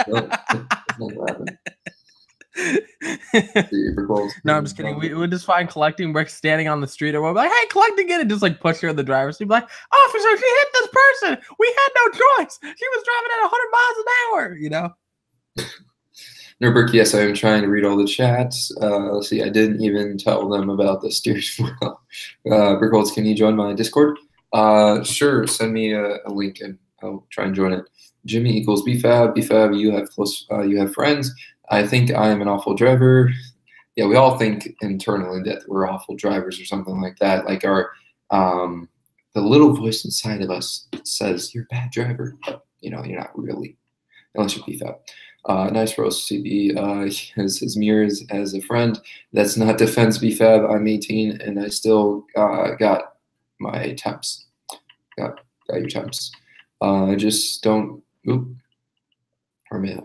No, no, that's not gonna happen. wasn't See, Brick Walls. No, I'm just kidding. We would just find collecting bricks standing on the street, or we'll be like, "Hey, collecting it," and just like push her in the driver's seat. Be like, "Officer, she hit this person. We had no choice. She was driving at 100 miles an hour." Nurburg, yes, I am trying to read all the chats. Let's see, I didn't even tell them about the steering wheel. Brickholz, can you join my Discord? Sure, send me a link and I'll try and join it. Jimmy equals BFAB. BFAB, you have friends. I think I am an awful driver. Yeah, we all think internally that we're awful drivers or something like that. Like the little voice inside of us says you're a bad driver, but you're not really, unless you're BFAB. Nice roast, CB. His mirrors as a friend. That's not defense, BFAB. I'm 18 and I still got my temps. Got your temps. I just don't. Oop. Hermit.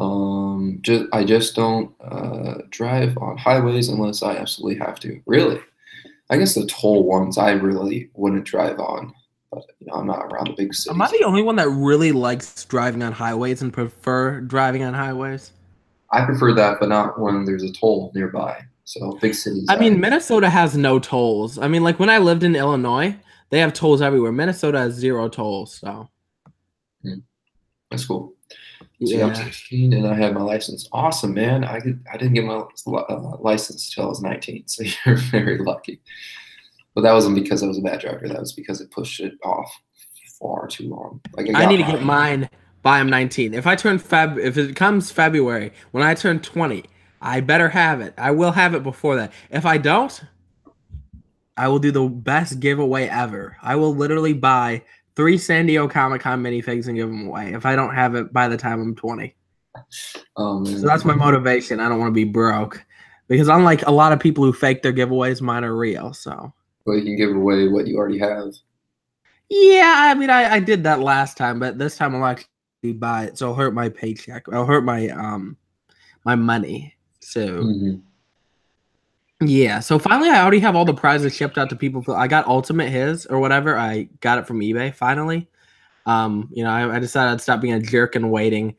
I just don't drive on highways unless I absolutely have to. Really? I guess the toll ones I really wouldn't drive on, but I'm not around the big cities. Am I the only one that really likes driving on highways and prefer driving on highways? I prefer that, but not when there's a toll nearby. So big cities. I mean, Minnesota has no tolls. I mean, like when I lived in Illinois, they have tolls everywhere. Minnesota has 0 tolls, so that's cool. yeah. I'm 16 and I have my license. Awesome, man. I didn't get my license until I was 19, so you're very lucky. But that wasn't because I was a bad driver. That was because it pushed it off far too long. Like I need to get mine by I'm 19. If it comes February, when I turn 20, I better have it. I will have it before that. If I don't, I will do the best giveaway ever. I will literally buy 3 San Diego Comic-Con minifigs and give them away if I don't have it by the time I'm 20. Oh, man. So that's my motivation. I don't want to be broke. Because unlike a lot of people who fake their giveaways, mine are real. So. Well, you can give away what you already have. Yeah, I mean, I did that last time, but this time I'll actually buy it. So it'll hurt my paycheck. It'll hurt my my money. So. Yeah, so finally I already have all the prizes shipped out to people. I got Ultimate His or whatever. I got it from eBay finally. I decided I'd stop being a jerk and waiting.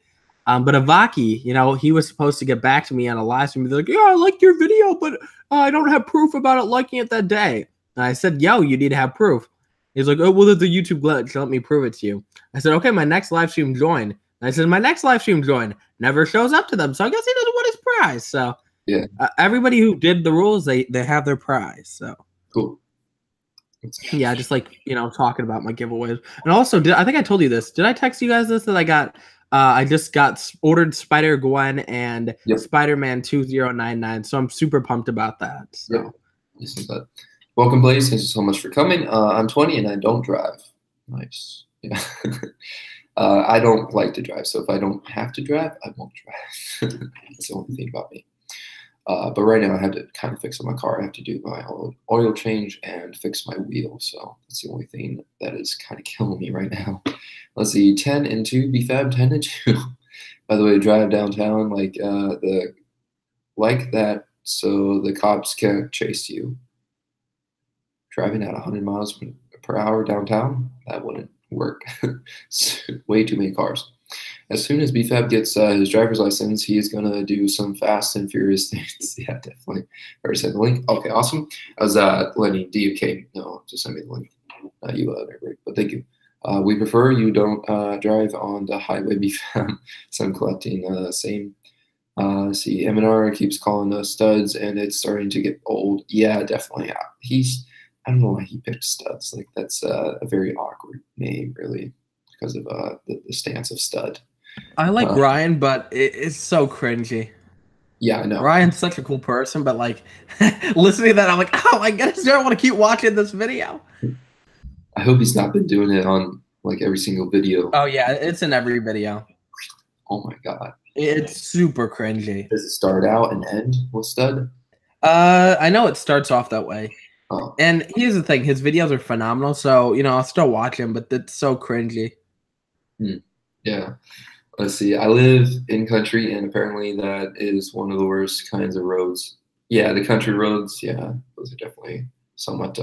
But Avaki, he was supposed to get back to me on a live stream. He's like, yeah, I liked your video, but I don't have proof about it liking it that day. And I said, yo, you need to have proof. He's like, oh, well, there's a YouTube glitch. Let me prove it to you. I said, okay, my next live stream join. And I said, my next live stream join never shows up to them. So I guess he doesn't want his prize. So yeah, everybody who did the rules, they have their prize. So cool. Yeah, just talking about my giveaways. And also, I think I told you this. Did I text you guys this that I just got ordered Spider-Gwen and Spider-Man 2099. So I'm super pumped about that. So yep. Welcome, Blaze. Thank you so much for coming. I'm 20 and I don't drive. Nice. Yeah. I don't like to drive, so if I don't have to drive, I won't drive. That's the only thing about me. But right now I have to kind of fix up my car. I have to do my oil change and fix my wheel. So that's the only thing that is kind of killing me right now. Let's see, 10 and 2, BFAB 10 and 2. By the way, drive downtown like that so the cops can't chase you. Driving at 100 miles per hour downtown, that wouldn't work. Way too many cars. As soon as BFAB gets his driver's license, he is going to do some fast and furious things. Yeah, definitely. I already sent the link. Okay, awesome. I was letting DMK know to send me the link. Not you, but thank you. We prefer you don't drive on the highway, BFAB. So I'm collecting same. See, M&R keeps calling us studs, and it's starting to get old. Yeah, definitely. I don't know why he picked studs. Like, that's a very awkward name, really, because of the stance of stud. I like Ryan, but it's so cringy. Yeah, I know. Ryan's such a cool person, but listening to that, I'm like, oh my goodness, I want to keep watching this video. I hope he's not been doing it on every single video. Oh yeah, it's in every video. Oh my god. It's super cringy. Does it start out and end with stud? I know it starts off that way. Oh. And here's the thing, his videos are phenomenal, so I'll still watch him, but it's so cringy. Yeah. Let's see. I live in country, and apparently that is one of the worst kinds of roads. Yeah, the country roads. Yeah, those are definitely somewhat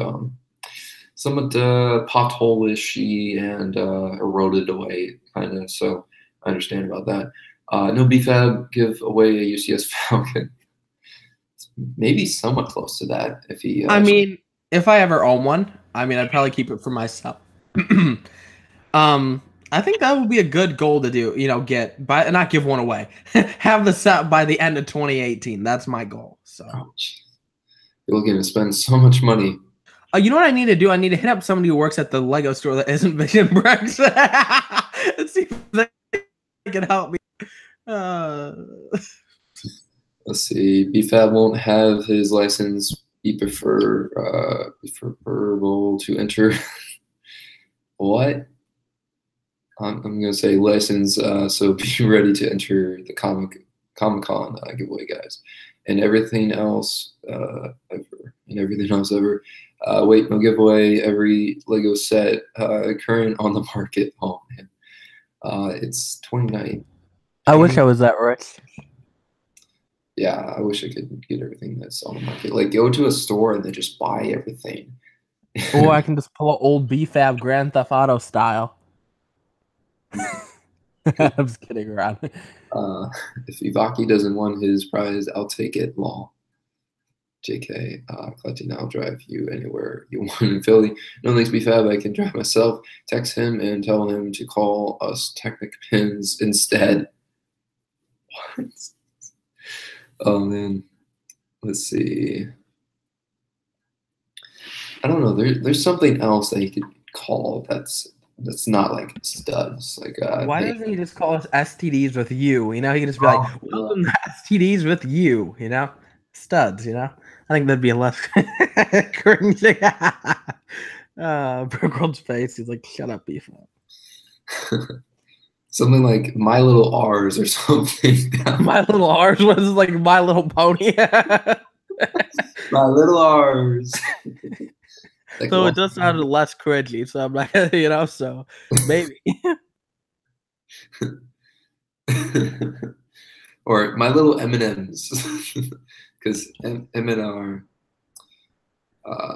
pothole-ishy and eroded away, kind of. So I understand about that. No BFAB give away a UCS Falcon. Maybe somewhat close to that if he. I mean, if I ever own one, I mean, I'd probably keep it for myself. I think that would be a good goal to do. You know, not give one away. Have the set by the end of 2018. That's my goal. So. Oh, you're looking to spend so much money. You know what I need to do? I need to hit up somebody who works at the Lego store that isn't Vision Bricks and see if they can help me. Let's see. BFAB won't have his license be preferable to enter. What? I'm gonna say license. So be ready to enter the Comic-Con giveaway, guys, and everything else ever. Wait, no giveaway. Every Lego set current on the market. Oh man, it's 29. I wish I was that rich. Yeah, I wish I could get everything that's on the market. Like, go to a store and then just buy everything. Or I can just pull an old BFAB Grand Theft Auto style. I'm just kidding around. If Ivaki doesn't want his prize, I'll take it. Law. JK, collecting. I'll drive you anywhere you want in Philly. No thanks, BFAB. I can drive myself. Text him and tell him to call us Technic Pins instead. What? Oh man, let's see. I don't know. There's something else that you could call that's not like studs. Like why doesn't he just call us STDs with you? You know, he can just be like, "Welcome to STDs with you." You know, studs. You know, I think that'd be a less cringy. Brookworld's face. He's like, "Shut up, beef." Something like My Little R's or something. My Little R's was like My Little Pony. My Little R's. Like, so it just sounded less cringy. So I'm like, you know, so maybe. Or My Little M&Ms, because M&R.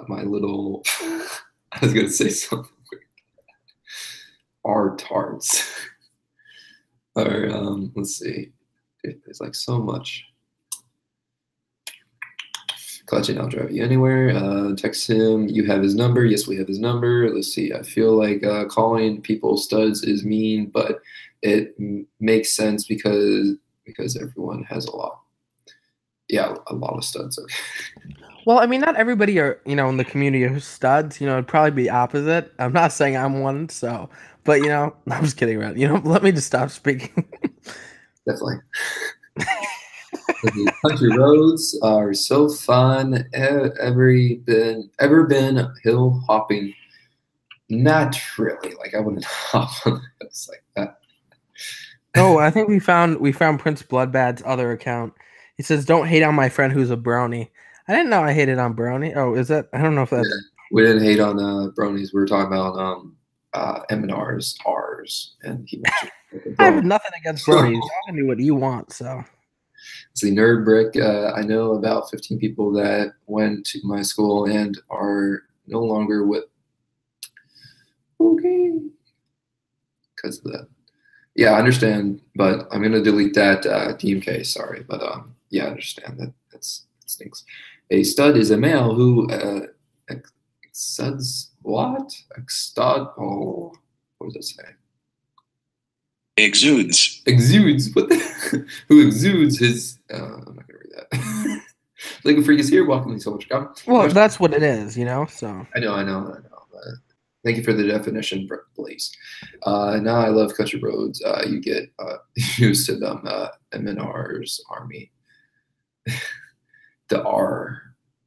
My little. I was gonna say something weird. R tarts. Or let's see. There's like so much. Clutching, I'll drive you anywhere. Text him. You have his number. Yes, we have his number. Let's see. I feel like calling people studs is mean, but it makes sense because everyone has a lot. Yeah, a lot of studs. Okay. Well, I mean, not everybody are, you know, in the community are studs. You know, it'd probably be opposite. I'm not saying I'm one, so, but you know, I'm just kidding around. You know, let me just stop speaking. Definitely. The country roads are so fun. Ever been hill hopping? Not really. Like, I wouldn't hop on hills like that. Oh, I think we found Prince Bloodbad's other account. He says, "Don't hate on my friend who's a brony." I didn't know I hated on brony. Oh, is that? I don't know if that's. Yeah, we didn't hate on bronies. We were talking about M&R's, R's, and he mentioned. I have nothing against bronies. Y'all can do what you want. So. See, Nerd Brick. I know about 15 people that went to my school and are no longer with. Okay. Because of that. Yeah, I understand, but I'm gonna delete that DMK. Sorry, but yeah, I understand that that stinks. A stud is a male who studs what? A stud. Oh, what does it say? Exudes. Exudes. What the? Who exudes his? I'm not gonna read that. Lego Freak is here. Welcome you so much. Well, that's what it is, you know. So I know. Thank you for the definition, please. Now I love country roads. You get used to them. M&R's Army. The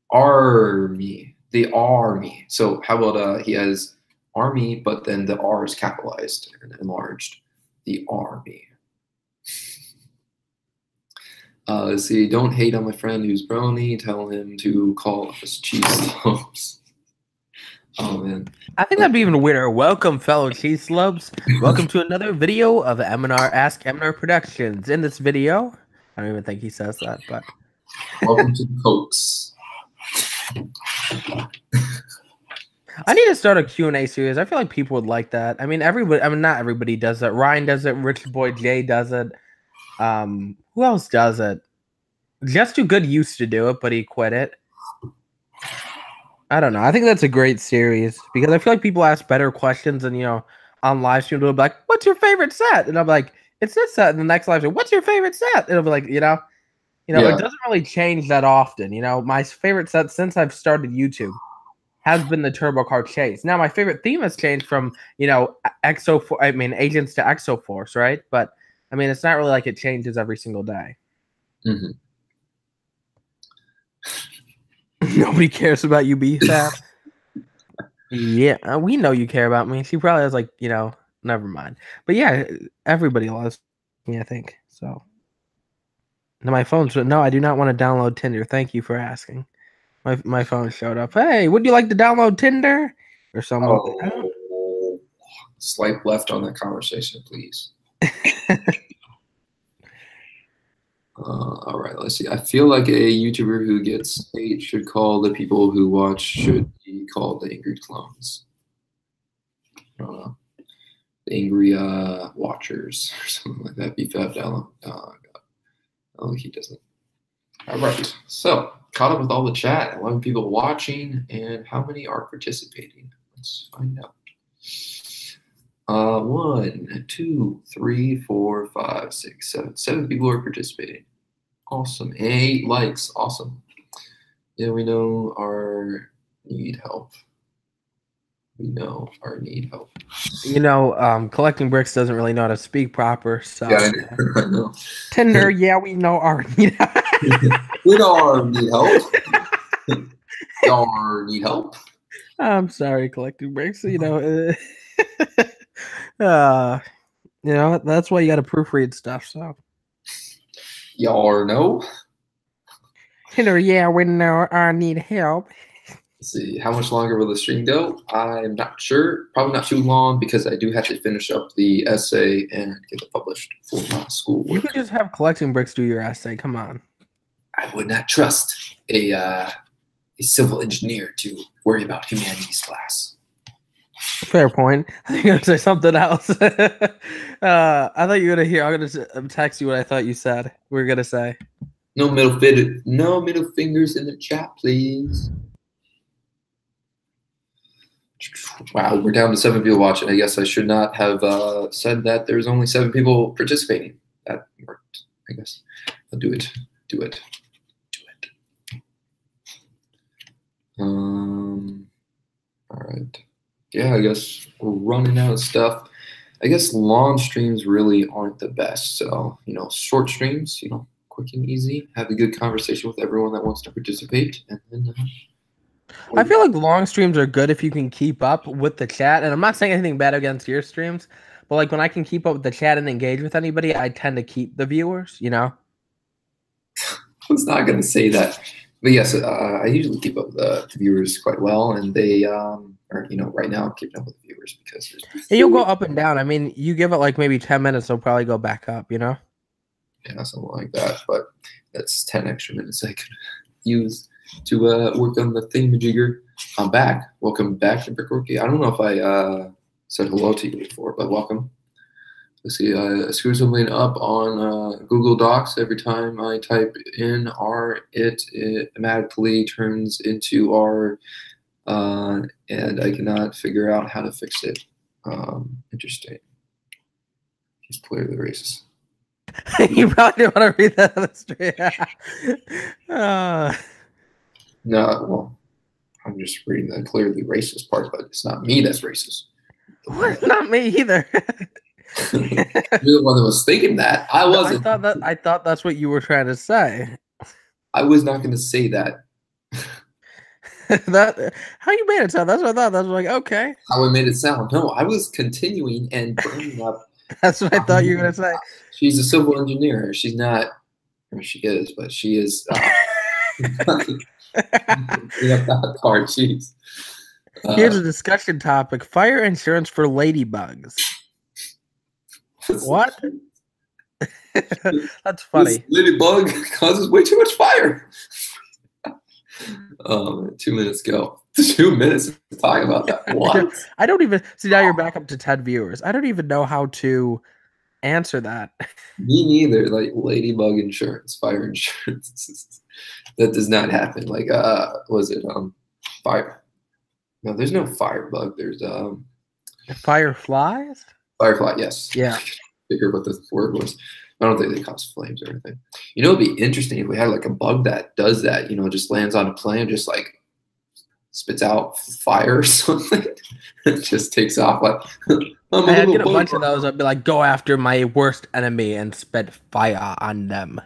Army. The Army. So how about he has Army, but then the R is capitalized and enlarged. The Army. Let's see. Don't hate on my friend who's brony. Tell him to call us cheese slopes. Oh man. I think that'd be even weirder. Welcome, fellow cheese slubs. Welcome to another video of M&R Ask M&R Productions. In this video, I don't even think he says that, but Welcome to the Cokes. I need to start a Q&A series. I feel like people would like that. I mean, everybody. I mean, not everybody does it. Ryan does it. Rich Boy Jay does it. Who else does it? Just Too Good used to do it, but he quit it. I don't know. I think that's a great series because I feel like people ask better questions and, on live stream, they'll be like, what's your favorite set? And I'm like, it's this set. And the next live stream, what's your favorite set? And it'll be like, it doesn't really change that often. My favorite set since I've started YouTube has been the Turbo Car Chase. Now, my favorite theme has changed from, Agents to Exo Force, right? But, I mean, it's not really like it changes every single day. Mm-hmm. Nobody cares about you, B-Fab. Yeah, we know you care about me. She probably has never mind. But yeah, everybody loves me, I think. So now my phone's no, I do not want to download Tinder. Thank you for asking. My phone showed up. Hey, would you like to download Tinder? Or someone? Oh, swipe left on that conversation, please. All right, let's see. I feel like a YouTuber who gets hate should call the people who watch should be called the angry clones. I don't know. The angry watchers or something like that. B-Fab down. Oh, God. Oh, he doesn't. All right. So, caught up with all the chat. 11 people watching, and how many are participating? Let's find out. 1, 2, 3, 4, 5, 6, 7. 7 people are participating. Awesome. 8 likes. Awesome. Yeah, we know our need help. We know our need help. Collecting bricks doesn't really know how to speak proper. So yeah, I know. Tinder, yeah, we know our need help. We know our need help. Our need help. I'm sorry, collecting bricks. That's why you got to proofread stuff. So Y'all know. Tinder, yeah, we know our need help. Let's see, how much longer will the stream go? I'm not sure. Probably not too long because I do have to finish up the essay and get it published for my schoolwork. You could just have collecting bricks do your essay. Come on. I would not trust a civil engineer to worry about humanities class. Fair point. I think you're gonna say something else. I thought you were gonna hear. I'm gonna text you what I thought you said. We were gonna say. No middle fingers in the chat, please. Wow, we're down to 7 people watching. I guess I should not have said that there's only 7 people participating. That worked, I guess. I'll do it. Do it. All right. Yeah, I guess we're running out of stuff. I guess long streams really aren't the best. So, short streams, quick and easy. Have a good conversation with everyone that wants to participate. And then I feel like long streams are good if you can keep up with the chat. And I'm not saying anything bad against your streams, but like when I can keep up with the chat and engage with anybody, I tend to keep the viewers, I was not going to say that. But yes, I usually keep up with the viewers quite well. And they right now I'm keeping up with the viewers because you'll go up and down. I mean, you give it like maybe 10 minutes, it'll probably go back up, Yeah, something like that. But that's 10 extra minutes I could use to work on the thingamajigger. I'm back. Welcome back to Brick Rookie. I don't know if I said hello to you before, but welcome. Let's see. I screw something up on Google Docs. Every time I type in R, it automatically turns R, and I cannot figure out how to fix it. Interesting. He's clearly racist. You probably don't want to read that on the stream. No, well, I'm just reading the clearly racist part, but it's not me that's racist. What? Not me either. You're the one that was thinking that. I wasn't. I thought that's what you were trying to say. I was not going to say that. How you made it sound? That's what I thought. That's like, okay. How I made it sound. No, I was continuing and bringing up. That's what I thought you were going to say. She's a civil engineer. She's not. Or she is, but she is. That part, jeez. Here's a discussion topic: fire insurance for ladybugs. What? That's This funny. ladybug causes way too much fire. 2 minutes ago. 2 minutes to talk about that. What? I don't even see. Now you're back up to 10 viewers. I don't even know how to answer that. Me neither. Like ladybug insurance, fire insurance. That does not happen. Like was it fire? No, there's no firebug. There's Fireflies? firefly. Yes. Yeah. Figure what the word was. I don't think they cause flames or anything. You know, it'd be interesting if we had like a bug that does that. You know, just lands on a plane, just like spits out fire or something. It just takes off like. I'd get a bunch of those. I'd be like, go after my worst enemy and spit fire on them.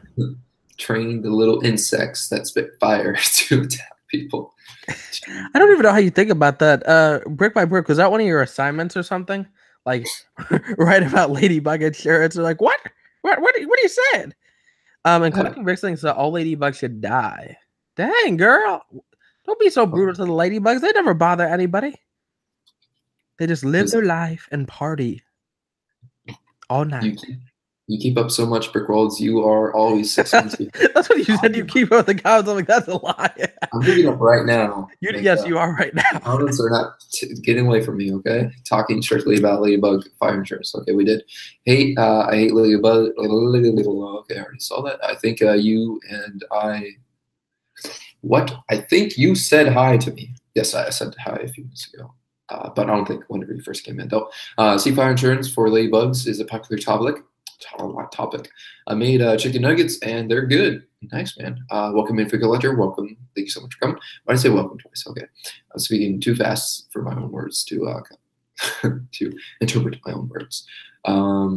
Train the little insects that spit fire to attack people. I don't even know how you think about that. Brick by Brick, was that one of your assignments or something? Like, write about ladybug insurance. They're like, what? What are you saying? And collecting bricks thinks that all ladybugs should die. Dang, girl. Don't be so brutal to the ladybugs. They never bother anybody. They just live their life and party all night. You keep up so much, Brickwolds. You are always 6 months behind. That's what you said. You keep up with the comments. I'm like, that's a lie. I'm picking up right now. Yes, you are right now. Comments are not getting away from me, okay? Talking strictly about ladybug fire insurance. Okay, we did. I hate ladybug. Okay, I already saw that. I think you and I. What? I think you said hi to me. Yes, I said hi a few minutes ago. But I don't think whenever you first came in, though. Sea fire insurance for ladybugs is a popular topic. I made chicken nuggets, and they're good. Nice, man. Welcome in for collector. Welcome. Thank you so much for coming. Why did I say welcome twice? Okay. I'm speaking too fast for my own words to to interpret my own words.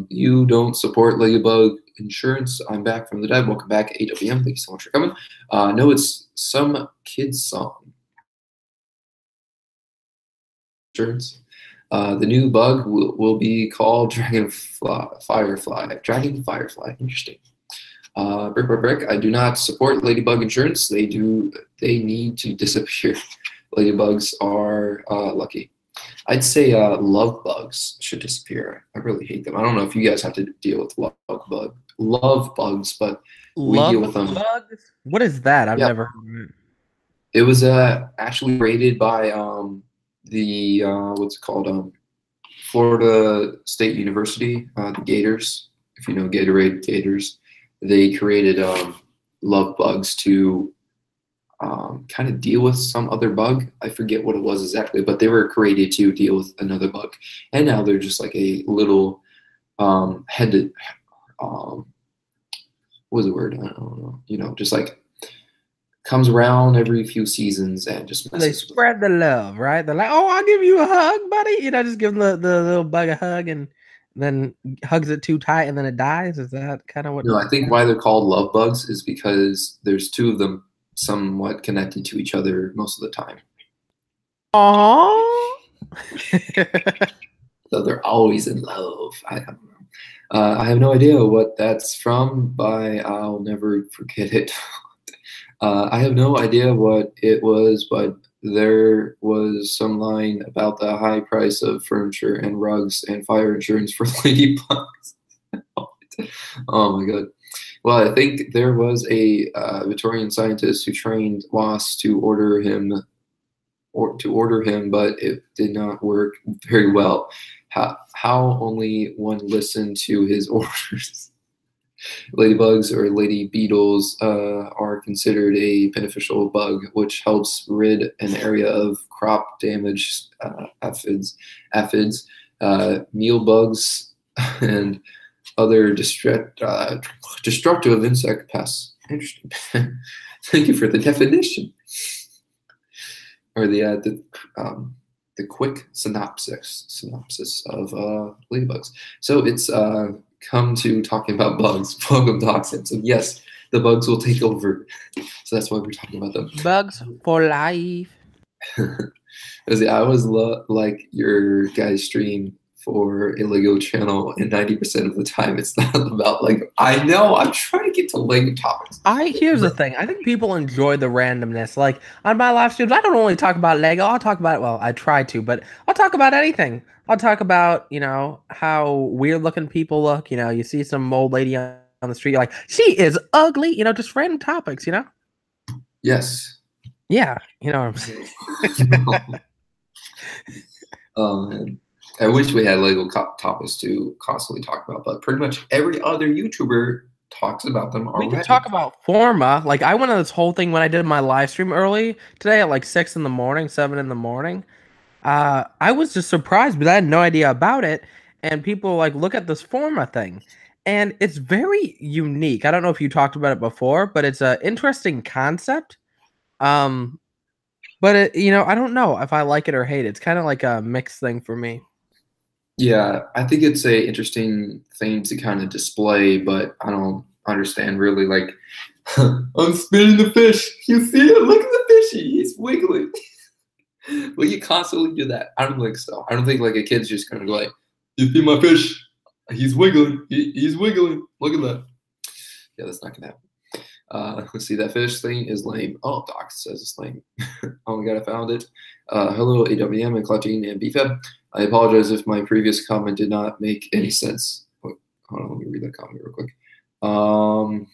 You don't support ladybug insurance. I'm back from the dead. Welcome back, AWM. Thank you so much for coming. No, it's some kid's song. Insurance. The new bug will be called Dragon Firefly. Interesting. Brick by Brick. I do not support ladybug insurance. They need to disappear. Ladybugs are lucky. I'd say love bugs should disappear. I really hate them. I don't know if you guys have to deal with love bugs, but we deal with them. Bugs? What is that? I've never heard. It was actually rated by the what's it called? Florida State University, the Gators. If you know Gatorade Gators, they created love bugs to kind of deal with some other bug. I forget what it was exactly, but they were created to deal with another bug. And now they're just like a little headed, what was the word? I don't know. You know, just like comes around every few seasons and just messes. They spread the love, right? They're like, oh, I'll give you a hug, buddy. You know, just give the little bug a hug and then hugs it too tight and then it dies. Is that kind of what? No, I think why they're called love bugs is because there's two of them somewhat connected to each other most of the time. Aww. So they're always in love. I don't know. I have no idea what that's from, but I'll never forget it. I have no idea what it was, but there was some line about the high price of furniture and rugs and fire insurance for ladybugs. Oh my god. Well, I think there was a Victorian scientist who trained wasps to order him, but it did not work very well. How only one listened to his orders? Ladybugs or lady beetles are considered a beneficial bug, which helps rid an area of crop damage, aphids, mealbugs, and other destructive insect pests. Interesting. Thank you for the definition, or the quick synopsis of ladybugs. So it's come to talking about bugs. Welcome, Toxin. So yes, the bugs will take over. So that's why we're talking about them. Bugs for life. I always like your guys' stream for a Lego channel, and 90% of the time it's not about Lego. I know, I'm trying to get to Lego topics. Here's the thing. I think people enjoy the randomness. Like on my live streams, I don't only talk about Lego. I'll talk about, well, I try to, but I'll talk about anything. I'll talk about, how weird looking people look. You see some old lady on the street, you're like, she is ugly. Just random topics. Yes. Yeah, you know what I'm saying. Man. I wish we had Lego topics to constantly talk about, but pretty much every other YouTuber talks about them We could already. talk about Forma. Like I went on this whole thing when I did my live stream early today at like 6 in the morning, 7 in the morning. I was just surprised because I had no idea about it. And people like look at this Forma thing, and it's very unique. I don't know if you talked about it before, but it's an interesting concept. Um, but I don't know if I like it or hate it. It's kind of like a mixed thing for me. Yeah, I think it's a interesting thing to kind of display, but I don't understand really. Like, I'm spinning the fish. You see it? Look at the fishy. He's wiggling. Will you constantly do that? I don't think so. I don't think like a kid's just gonna go like, "You see my fish? He's wiggling. He's wiggling. Look at that." Yeah, that's not gonna happen. Let's see, that fish thing is lame. Oh, Doc says it's lame. Oh my god, I found it. Hello, AWM and Claudine and BFEB. I apologize if my previous comment did not make any sense. Hold on, let me read that comment real quick. No,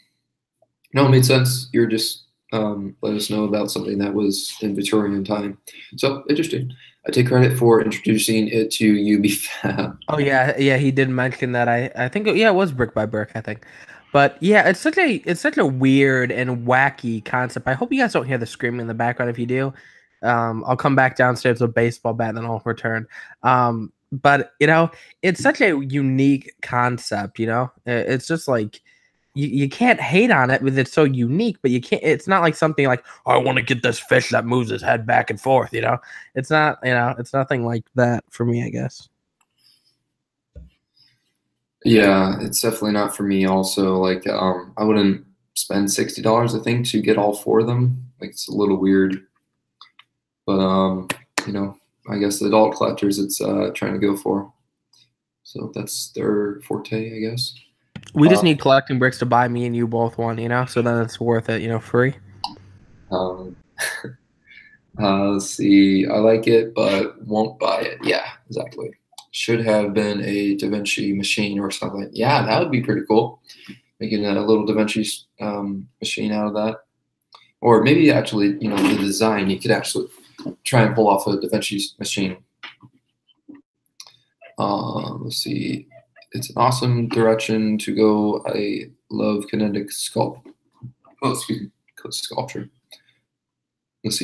it made sense. You're just let us know about something that was in Victorian time. So interesting. I take credit for introducing it to you, BFEB. Oh yeah, he did mention that. I think it was Brick by Brick, I think. But yeah, it's such a weird and wacky concept. I hope you guys don't hear the screaming in the background. If you do, I'll come back downstairs with a baseball bat and then I'll return. But it's such a unique concept. It's just like you can't hate on it because it's so unique, but you can't. It's not like something like, oh, I want to get this fish that moves his head back and forth. It's not. It's nothing like that for me, I guess. Yeah, it's definitely not for me also. Like, I wouldn't spend $60, I think, to get all four of them. Like, it's a little weird. But, I guess the adult collectors it's trying to go for. So that's their forte, I guess. We just need collecting bricks to buy me and you both one, so then it's worth it, free. Um, let's see. I like it, but won't buy it. Yeah, exactly. Should have been a Da Vinci machine or something. Yeah, that would be pretty cool. Making a little Da Vinci machine out of that. Or maybe actually, the design, you could actually try and pull off a Da Vinci machine. Let's see. It's an awesome direction to go. I love kinetic sculpture. Let's see.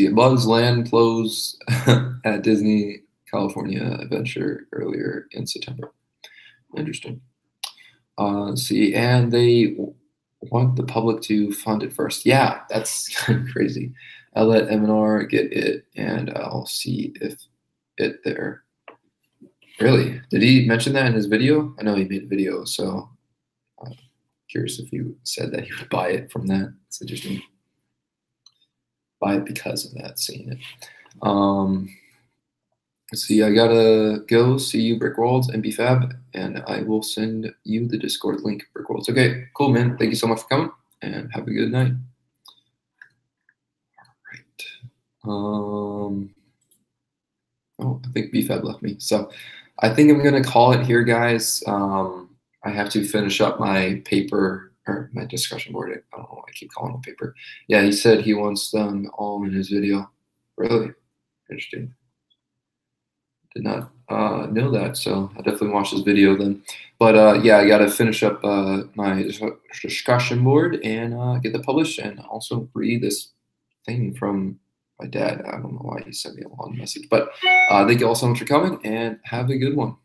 Buzz Land closed at Disney California Adventure earlier in September. Interesting. Let's see. And they want the public to fund it first. Yeah, that's kind of crazy. I'll let M&R get it, and I'll see if it there. Really? Did he mention that in his video? I know he made a video, so I'm curious if he said that he would buy it from that. It's interesting. Buy it because of that, seeing it. Let's see, I gotta go. See you, Brickworlds and BFAB, and I will send you the Discord link, Brickworlds. Okay, cool, man. Thank you so much for coming, and have a good night. All right. Oh, I think BFAB left me. So I think I'm gonna call it here, guys. I have to finish up my paper or my discussion board. I don't know why I keep calling it paper. Yeah, he said he wants them all in his video. Really interesting. Did not know that, so I definitely watch this video then. But yeah, I got to finish up my discussion board and get that published, and also read this thing from my dad. I don't know why he sent me a long message, but thank you all so much for coming, and have a good one.